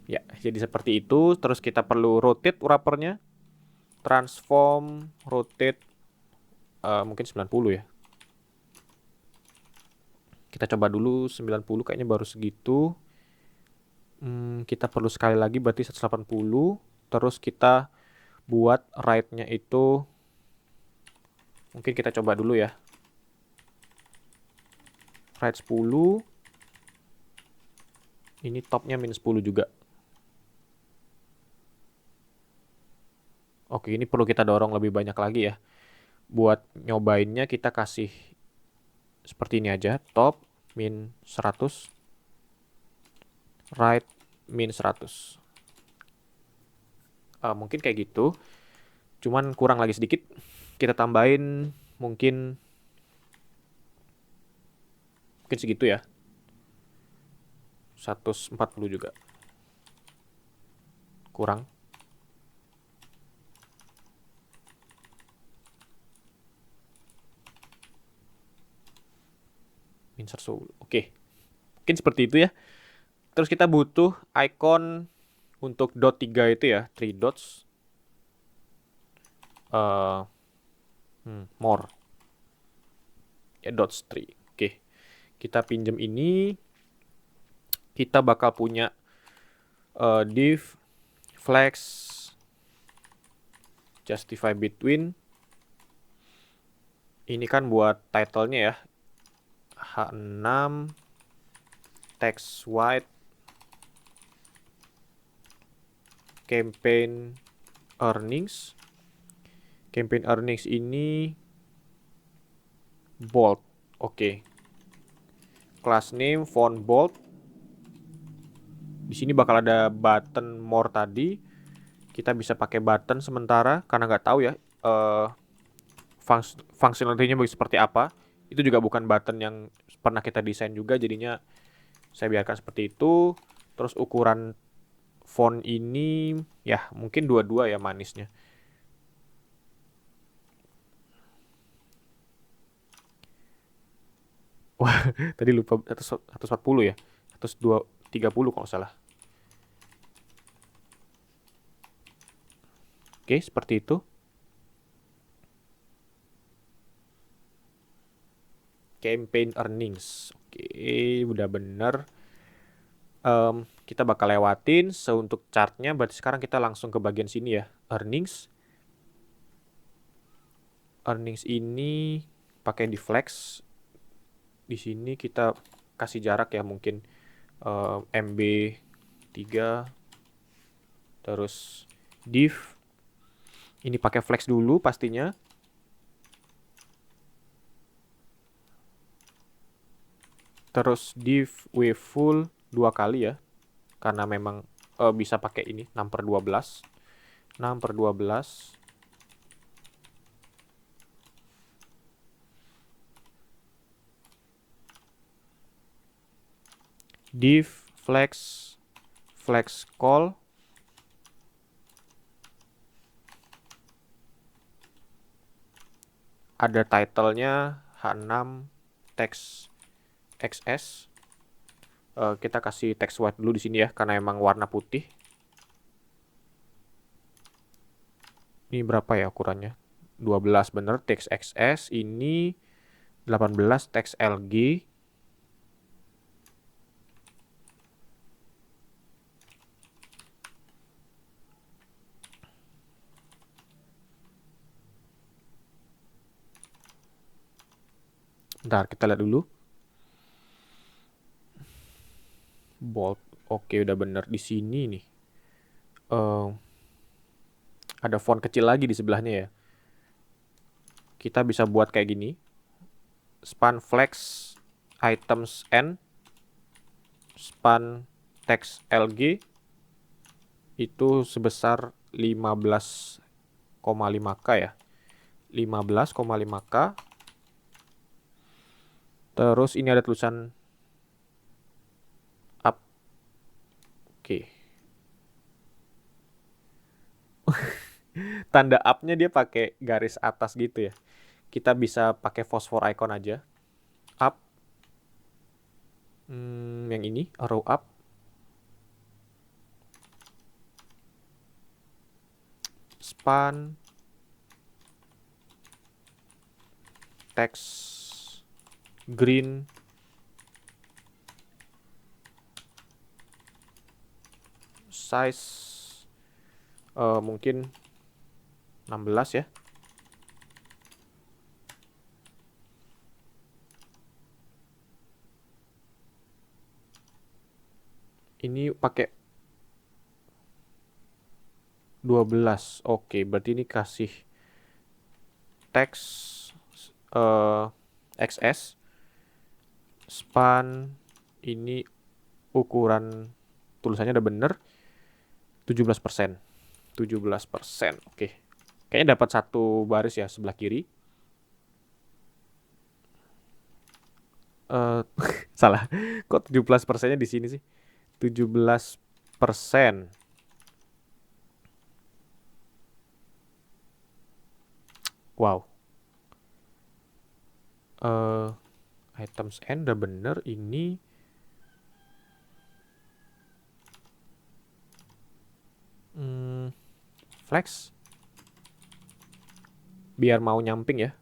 Ya, jadi seperti itu. Terus kita perlu rotate wrappernya. Transform, rotate mungkin 90 ya. Kita coba dulu 90, kayaknya baru segitu. Kita perlu sekali lagi berarti 180. Terus kita buat right-nya itu mungkin kita coba dulu ya. Right 10. Ini topnya min 10 juga. Oke, ini perlu kita dorong lebih banyak lagi ya. Buat nyobainnya kita kasih seperti ini aja. Top min 100. Right min 100. Mungkin kayak gitu. Cuman kurang lagi sedikit. Kita tambahin mungkin segitu ya. 140 juga. Kurang. Min 110. Oke. Mungkin seperti itu ya. Terus kita butuh icon untuk dot 3 itu ya. 3 dots. More. Ya, dots 3. Oke. Kita pinjam ini. Kita bakal punya div flex justify between. Ini kan buat title-nya ya. H6 text white campaign earnings. Campaign earnings ini bold. Oke. Class name font bold. Di sini bakal ada button more tadi. Kita bisa pakai button sementara karena nggak tahu ya fungsionalitinya seperti apa. Itu juga bukan button yang pernah kita desain juga, jadinya saya biarkan seperti itu. Terus ukuran font ini ya mungkin 22 ya manisnya. Wah, tadi lupa 140 ya. 130 kalau salah. Oke, seperti itu. Campaign earnings. Oke, udah bener. Kita bakal lewatin untuk chartnya. Berarti sekarang kita langsung ke bagian sini ya. Earnings. Earnings ini pakai di flex. Di sini kita kasih jarak ya mungkin MB 3. Terus div. Ini pakai flex dulu pastinya. Terus div wave full 2 kali ya. Karena memang bisa pakai ini 6/12. 6/12. div flex call ada titlenya H6 text XS. Kita kasih text white dulu di sini ya karena emang warna putih. Ini berapa ya ukurannya? 12 bener text XS, ini 18 text LG. Bentar, kita lihat dulu. Bold. Oke, udah bener di sini nih. Ada font kecil lagi di sebelahnya ya. Kita bisa buat kayak gini. Span flex items n span text LG itu sebesar 15,5K ya. 15,5K. Terus ini ada tulisan up. Oke. Tanda up-nya dia pakai garis atas gitu ya. Kita bisa pakai fosfor icon aja. Up. Yang ini, arrow up. Span text green size mungkin 16 ya. Ini pakai 12. Oke, berarti ini kasih teks XS span ini ukuran tulisannya udah bener 17%. 17%. Oke. Kayaknya dapat satu baris ya sebelah kiri. Salah. Kok 17%-nya di sini sih? 17%. Wow. Items n udah bener. Ini flex biar mau nyamping ya.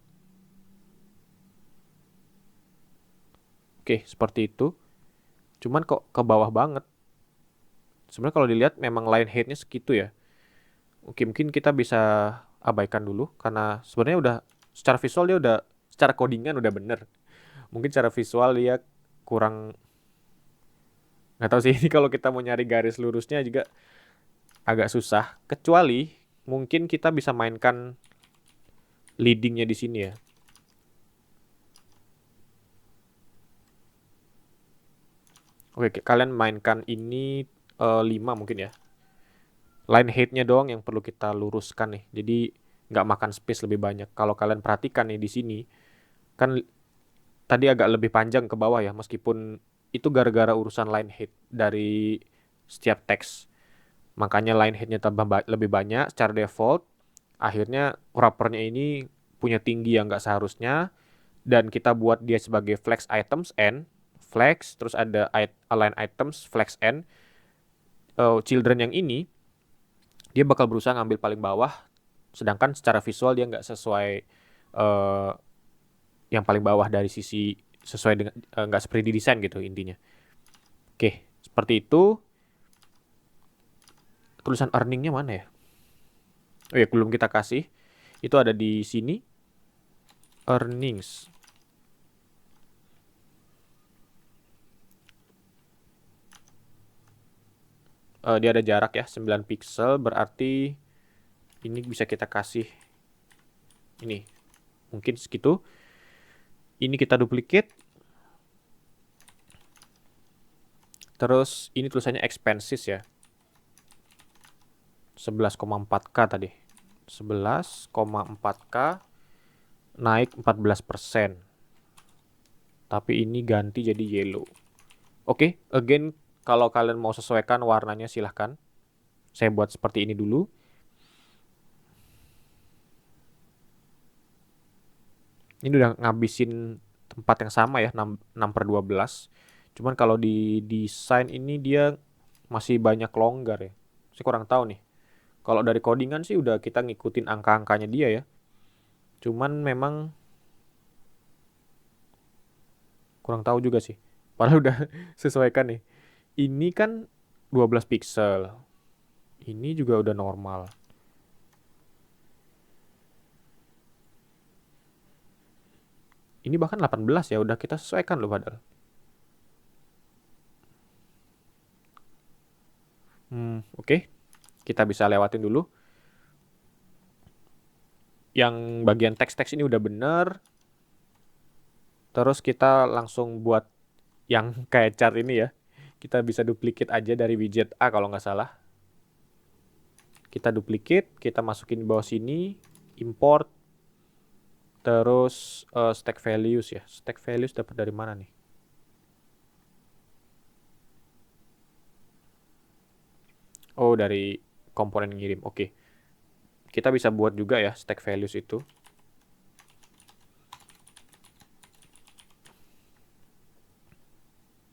Oke, seperti itu. Cuman kok ke bawah banget. Sebenarnya kalau dilihat memang line height-nya segitu ya. Oke, mungkin kita bisa abaikan dulu karena sebenarnya udah secara visual dia udah secara codingan udah bener. Mungkin secara visual dia kurang, nggak tahu sih. Ini kalau kita mau nyari garis lurusnya juga agak susah. Kecuali mungkin kita bisa mainkan leadingnya di sini ya. Oke, kalian mainkan ini 5 mungkin ya. Line height-nya doang yang perlu kita luruskan nih. Jadi nggak makan space lebih banyak. Kalau kalian perhatikan nih di sini, kan tadi agak lebih panjang ke bawah ya, meskipun itu gara-gara urusan line height dari setiap teks. Makanya line height-nya tambah lebih banyak secara default. Akhirnya wrapper-nya ini punya tinggi yang nggak seharusnya. Dan kita buat dia sebagai flex items n. Flex, terus ada align items, flex n. Children yang ini, dia bakal berusaha ngambil paling bawah. Sedangkan secara visual dia nggak sesuai yang paling bawah dari sisi sesuai dengan nggak seperti di desain gitu intinya. Oke, seperti itu. Tulisan earningnya mana ya? Oh ya, belum kita kasih. Itu ada di sini. Earnings. Dia ada jarak ya, 9 pixel. Berarti ini bisa kita kasih ini. Mungkin segitu. Ini kita duplicate. Terus ini tulisannya expenses ya. 11,4K tadi. 11,4K naik 14%. Tapi ini ganti jadi yellow. Oke, again kalau kalian mau sesuaikan warnanya silahkan. Saya buat seperti ini dulu. Ini udah ngabisin tempat yang sama ya, 6/12. Cuman kalau di desain ini dia masih banyak longgar ya. Saya kurang tahu nih. Kalau dari codingan sih udah kita ngikutin angka-angkanya dia ya. Cuman memang kurang tahu juga sih. Padahal udah sesuaikan nih. Ini kan 12 pixel. Ini juga udah normal. Ini bahkan 18 ya, udah kita sesuaikan loh padahal. Oke. Kita bisa lewatin dulu. Yang bagian teks-teks ini udah bener. Terus kita langsung buat yang kayak chart ini ya. Kita bisa duplicate aja dari widget A kalau nggak salah. Kita duplicate, kita masukin di bawah sini, import, terus stack values ya. Stack values dapat dari mana nih? Oh, dari komponen ngirim. Oke. Kita bisa buat juga ya stack values itu.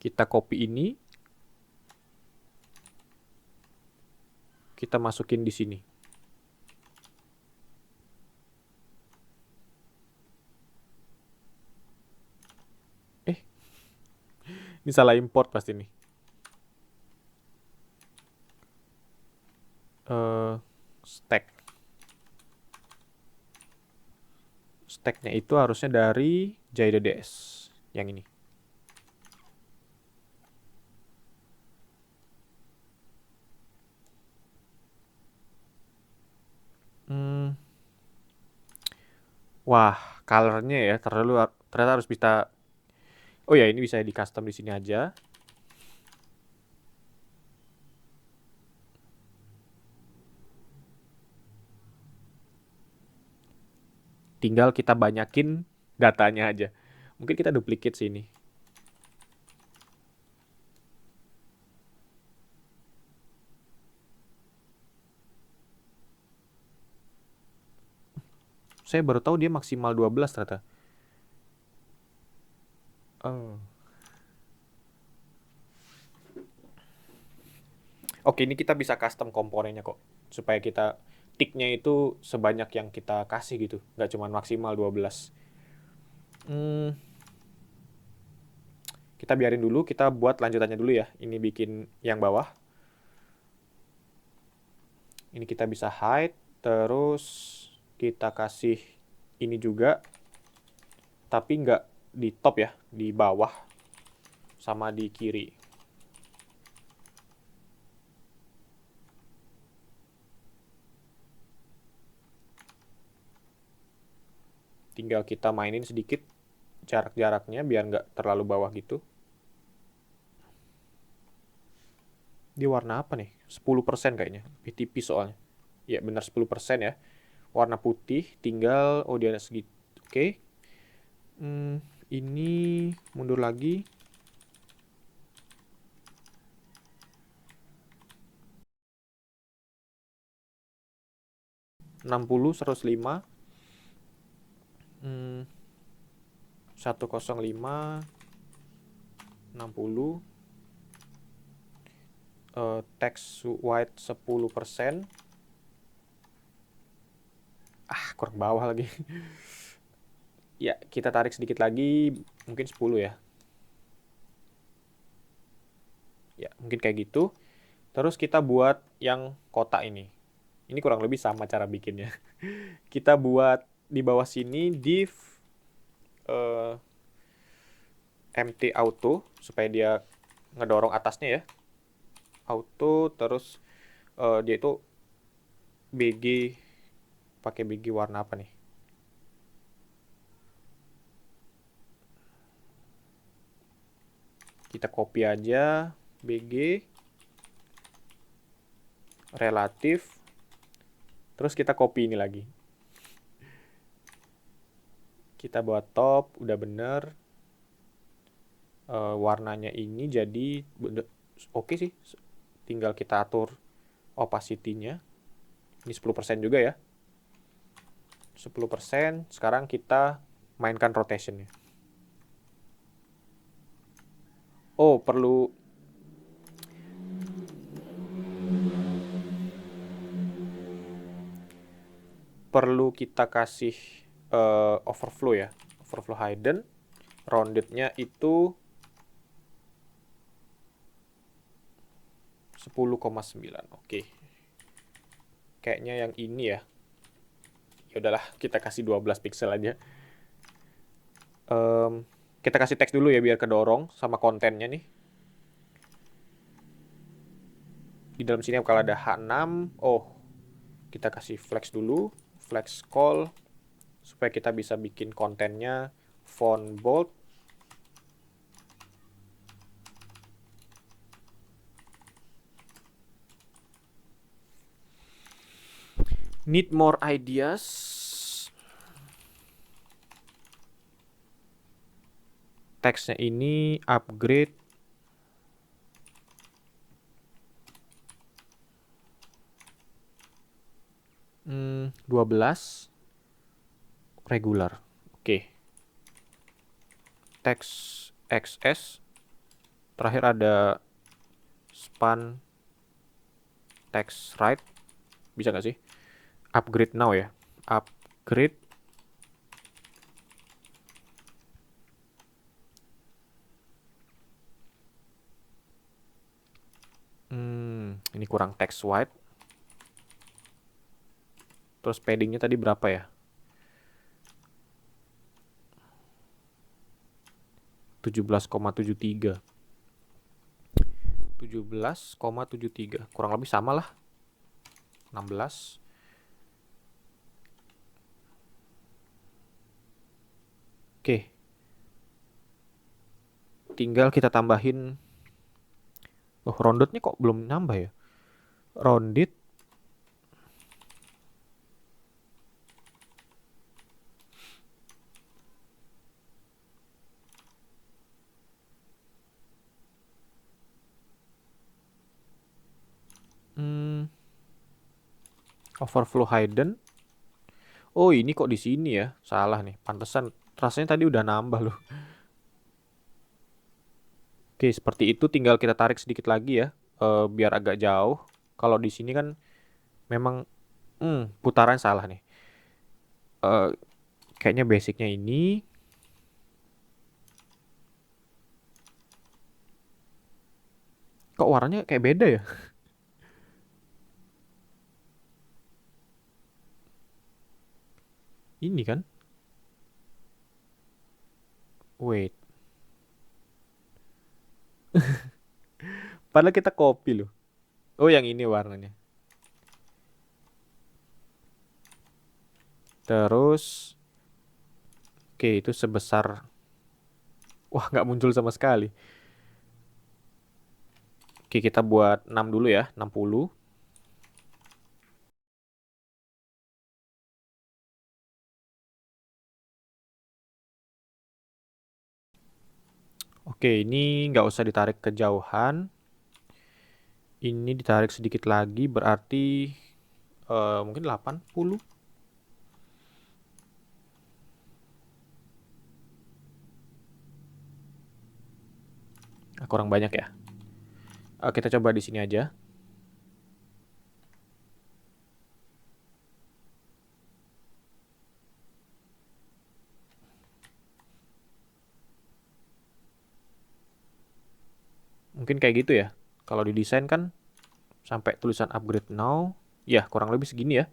Kita copy ini. Kita masukin di sini. Ini salah import pasti nih. Stack. Stacknya itu harusnya dari JDDS. Yang ini. Wah, colornya ya ternyata harus bisa. Oh ya, ini bisa di custom di sini aja. Tinggal kita banyakin datanya aja. Mungkin kita duplicate sini. Saya baru tahu dia maksimal 12 ternyata. Oh. Oke, ini kita bisa custom komponennya kok. Supaya kita ticknya itu sebanyak yang kita kasih gitu. Nggak cuma maksimal 12. Kita biarin dulu, kita buat lanjutannya dulu ya. Ini bikin yang bawah. Ini kita bisa hide. Terus kita kasih ini juga. Tapi nggak di top ya. Di bawah. Sama di kiri. Tinggal kita mainin sedikit jarak-jaraknya biar nggak terlalu bawah gitu. Dia warna apa nih? 10% kayaknya. PTP soalnya. Ya benar 10% ya. Warna putih. Tinggal, oh dia segitu. Oke. Ini mundur lagi. 60, 105. 105. 60. Text white 10%. Kurang bawah lagi. Ya, kita tarik sedikit lagi, mungkin 10 ya. Ya, mungkin kayak gitu. Terus kita buat yang kotak ini. Ini kurang lebih sama cara bikinnya. Kita buat di bawah sini div empty auto supaya dia ngedorong atasnya ya. Auto terus dia itu BG, pakai BG warna apa nih? Kita copy aja BG relatif. Terus kita copy ini lagi. Kita buat top, udah bener. warnanya ini jadi oke sih. Tinggal kita atur opacity-nya. Ini 10% juga ya. 10%. Sekarang kita mainkan rotation-nya. Oh, perlu kita kasih overflow ya. Overflow hidden. Rounded-nya itu 10,9. Oke. Kayaknya yang ini ya. Ya udahlah, kita kasih 12 pixel aja. Kita kasih teks dulu ya biar kedorong sama kontennya nih. Di dalam sini kalau ada H6, oh, kita kasih flex dulu, flex call supaya kita bisa bikin kontennya font bold. Need more ideas. Teksnya ini upgrade 12 regular. Oke. Teks XS. Terakhir ada span text right. Bisa nggak sih? Upgrade now ya. Upgrade. Ini kurang text wide. Terus paddingnya tadi berapa ya? 17,73. 17,73. Kurang lebih sama lah. 16. Oke. Tinggal kita tambahin. Oh, roundednya kok belum nambah ya? Rounded. Overflow hidden. Oh, ini kok di sini ya? Salah nih. Pantesan rasanya tadi udah nambah loh. Oke, seperti itu tinggal kita tarik sedikit lagi ya. Biar agak jauh. Kalau di sini kan memang putaran salah nih. Kayaknya basicnya ini. Kok warnanya kayak beda ya? Ini kan? Wait. Padahal kita copy loh. Oh, yang ini warnanya. Terus. Oke, itu sebesar. Wah, nggak muncul sama sekali. Oke, kita buat 6 dulu ya. 60. Oke, ini nggak usah ditarik kejauhan. Ini ditarik sedikit lagi, berarti mungkin 80. Kurang banyak ya. Kita coba di sini aja. Mungkin kayak gitu ya. Kalau di desain kan sampai tulisan upgrade now, ya kurang lebih segini ya.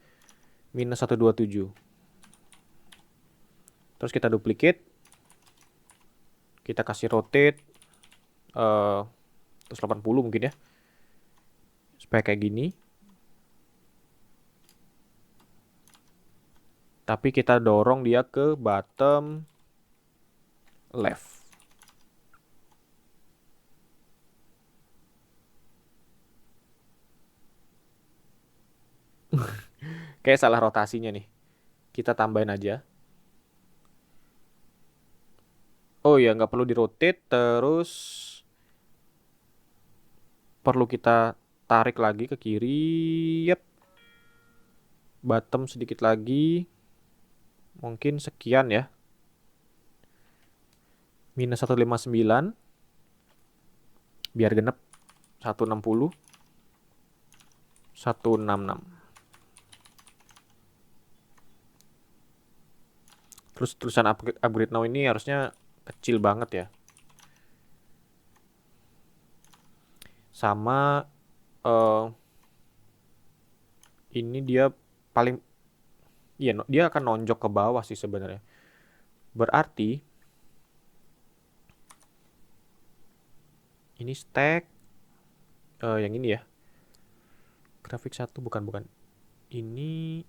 Minus 127. Terus kita duplicate. Kita kasih rotate. Terus 80 mungkin ya. Supaya kayak gini. Tapi kita dorong dia ke bottom left. Kayak salah rotasinya nih. Kita tambahin aja. Oh ya, nggak perlu di rotate, terus perlu kita tarik lagi ke kiri. Yep, bottom sedikit lagi. Mungkin sekian ya. Minus 159. Biar genep. 160. 166. Terus tulisan upgrade now ini harusnya kecil banget ya. Sama ini dia paling, iya, dia akan nonjok ke bawah sih sebenarnya. Berarti ini stack yang ini ya. Grafik satu, bukan. Ini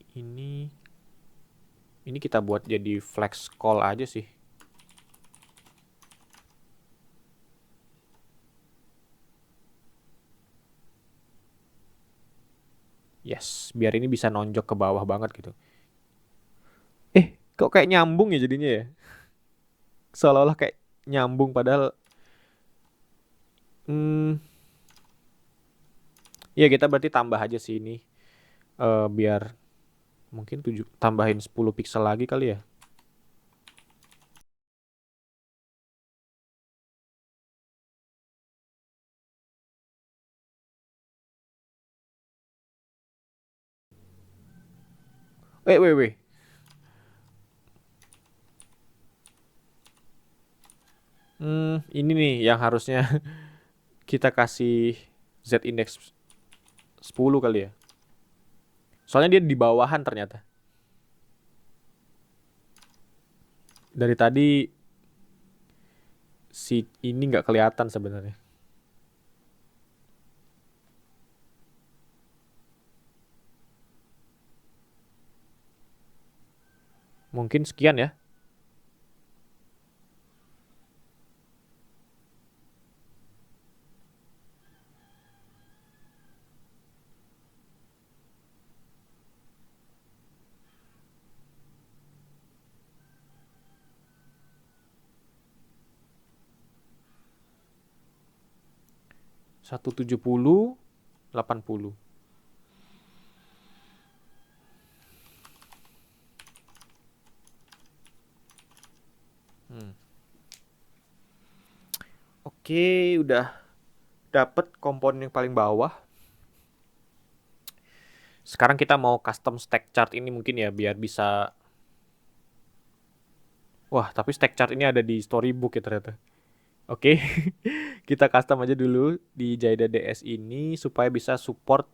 kita buat jadi flex call aja sih. Yes, biar ini bisa nonjok ke bawah banget gitu. Kok kayak nyambung ya jadinya ya? Seolah-olah kayak nyambung padahal hmm, ya kita berarti tambah aja sih ini. Biar mungkin tambahin 10 pixel lagi kali ya. Wait. Ini nih yang harusnya kita kasih Z index 10 kali ya. Soalnya dia di bawahan ternyata. Dari tadi si ini nggak kelihatan sebenarnya. Mungkin sekian ya. Satu 170, 80. Hmm. Oke, udah dapet komponen yang paling bawah. Sekarang kita mau custom stack chart ini mungkin ya biar bisa. Wah, tapi stack chart ini ada di storybook ya ternyata. Oke, kita custom aja dulu di Jaida DS ini supaya bisa support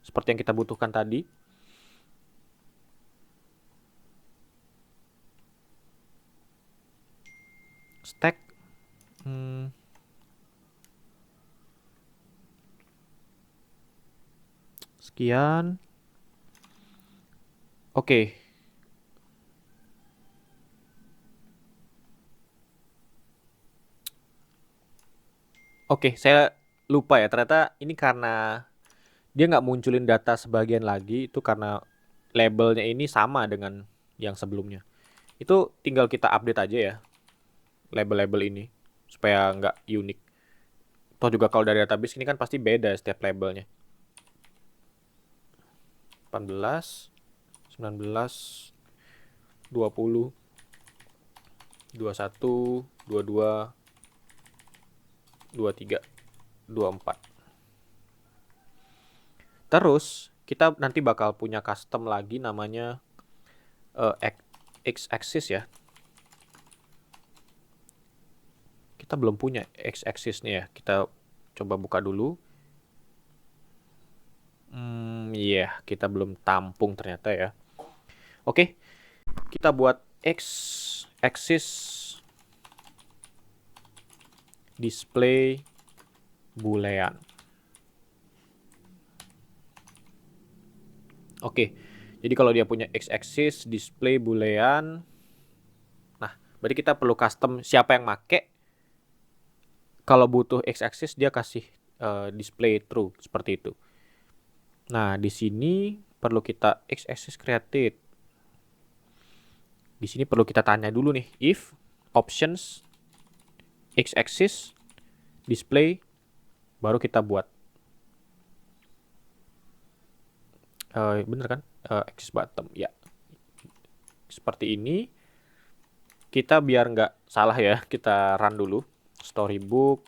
seperti yang kita butuhkan tadi. Stack. Sekian. Oke. Oke, saya lupa ya. Ternyata ini karena dia nggak munculin data sebagian lagi. Itu karena labelnya ini sama dengan yang sebelumnya. Itu tinggal kita update aja ya. Label-label ini. Supaya nggak unik. Toh juga kalau dari database ini kan pasti beda setiap labelnya. 18, 19, 20, 21, 22, 23, 24. Terus kita nanti bakal punya custom lagi namanya x-axis ya. Kita belum punya x-axis nih ya. Kita coba buka dulu. Iya, kita belum tampung ternyata ya. Oke, kita buat x-axis display boolean. Oke, jadi kalau dia punya x-axis display boolean, nah berarti kita perlu custom siapa yang make. Kalau butuh x-axis dia kasih display true seperti itu. Nah di sini perlu kita x-axis created. Di sini perlu kita tanya dulu nih if options x-axis, display, baru kita buat. Bener kan? Axis bottom, ya. Seperti ini. Kita biar nggak salah ya, kita run dulu. Storybook.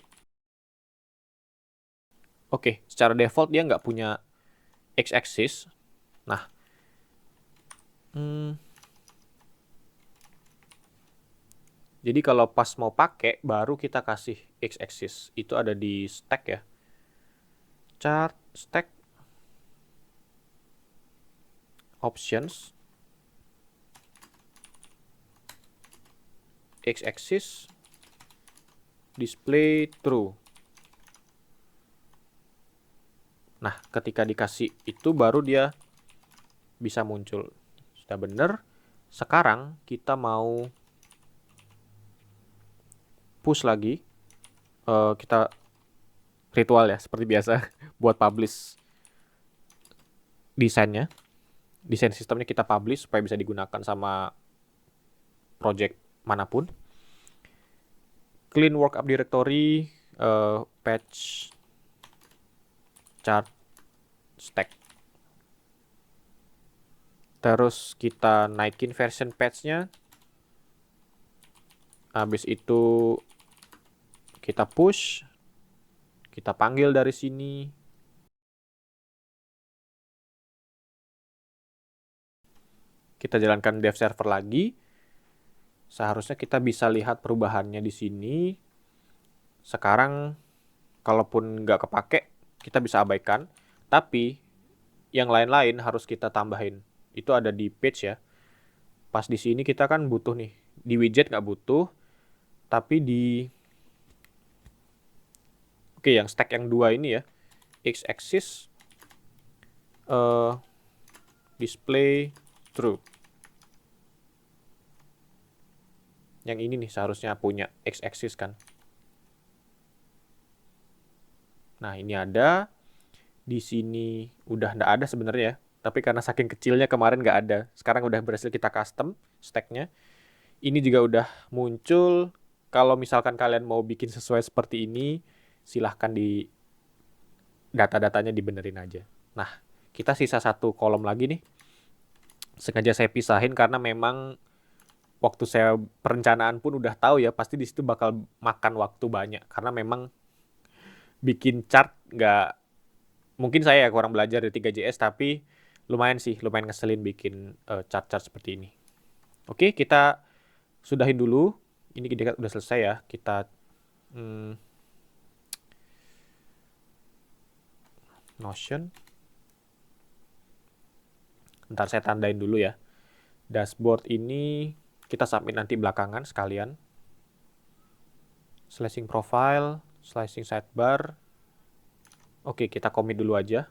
Oke, secara default dia nggak punya x-axis. Nah, jadi kalau pas mau pakai, baru kita kasih x-axis. Itu ada di stack ya. Chart, stack, options, x-axis, display true. Nah, ketika dikasih itu baru dia bisa muncul. Sudah benar. Sekarang kita mau push lagi. Kita ritual ya, seperti biasa, buat publish desainnya. Desain sistemnya kita publish supaya bisa digunakan sama project manapun. Clean workup directory, patch, chart, stack. Terus kita naikin version patch-nya. Habis itu kita push. Kita panggil dari sini. Kita jalankan dev server lagi. Seharusnya kita bisa lihat perubahannya di sini. Sekarang, kalaupun nggak kepake, kita bisa abaikan. Tapi, yang lain-lain harus kita tambahin. Itu ada di page ya. Pas di sini kita kan butuh nih. Di widget nggak butuh. Tapi di... Oke, yang stack yang 2 ini ya. X-axis. Display true. Yang ini nih seharusnya punya x-axis kan. Nah, ini ada. Di sini udah nggak ada sebenarnya ya. Tapi karena saking kecilnya kemarin nggak ada. Sekarang udah berhasil kita custom stacknya. Ini juga udah muncul. Kalau misalkan kalian mau bikin sesuai seperti ini, silahkan di data-datanya dibenerin aja. Nah, kita sisa satu kolom lagi nih. Sengaja saya pisahin karena memang waktu saya perencanaan pun udah tahu ya, pasti di situ bakal makan waktu banyak. Karena memang bikin chart nggak, mungkin saya kurang belajar di 3JS, tapi lumayan sih, lumayan ngeselin bikin chart-chart seperti ini. Oke, kita sudahin dulu. Ini kita udah selesai ya. Kita Notion. Ntar saya tandain dulu ya. Dashboard ini kita submit nanti belakangan sekalian. Slashing profile, slashing sidebar. Oke, kita commit dulu aja.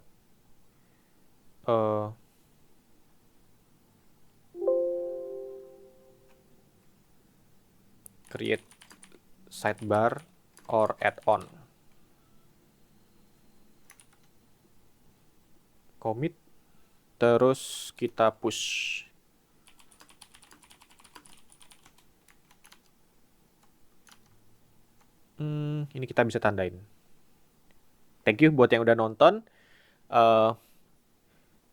Create sidebar or add-on. Commit. Terus kita push. Ini kita bisa tandain. Thank you buat yang udah nonton.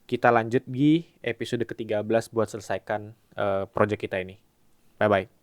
Kita lanjut di episode ke-13 buat selesaikan project kita ini. Bye-bye.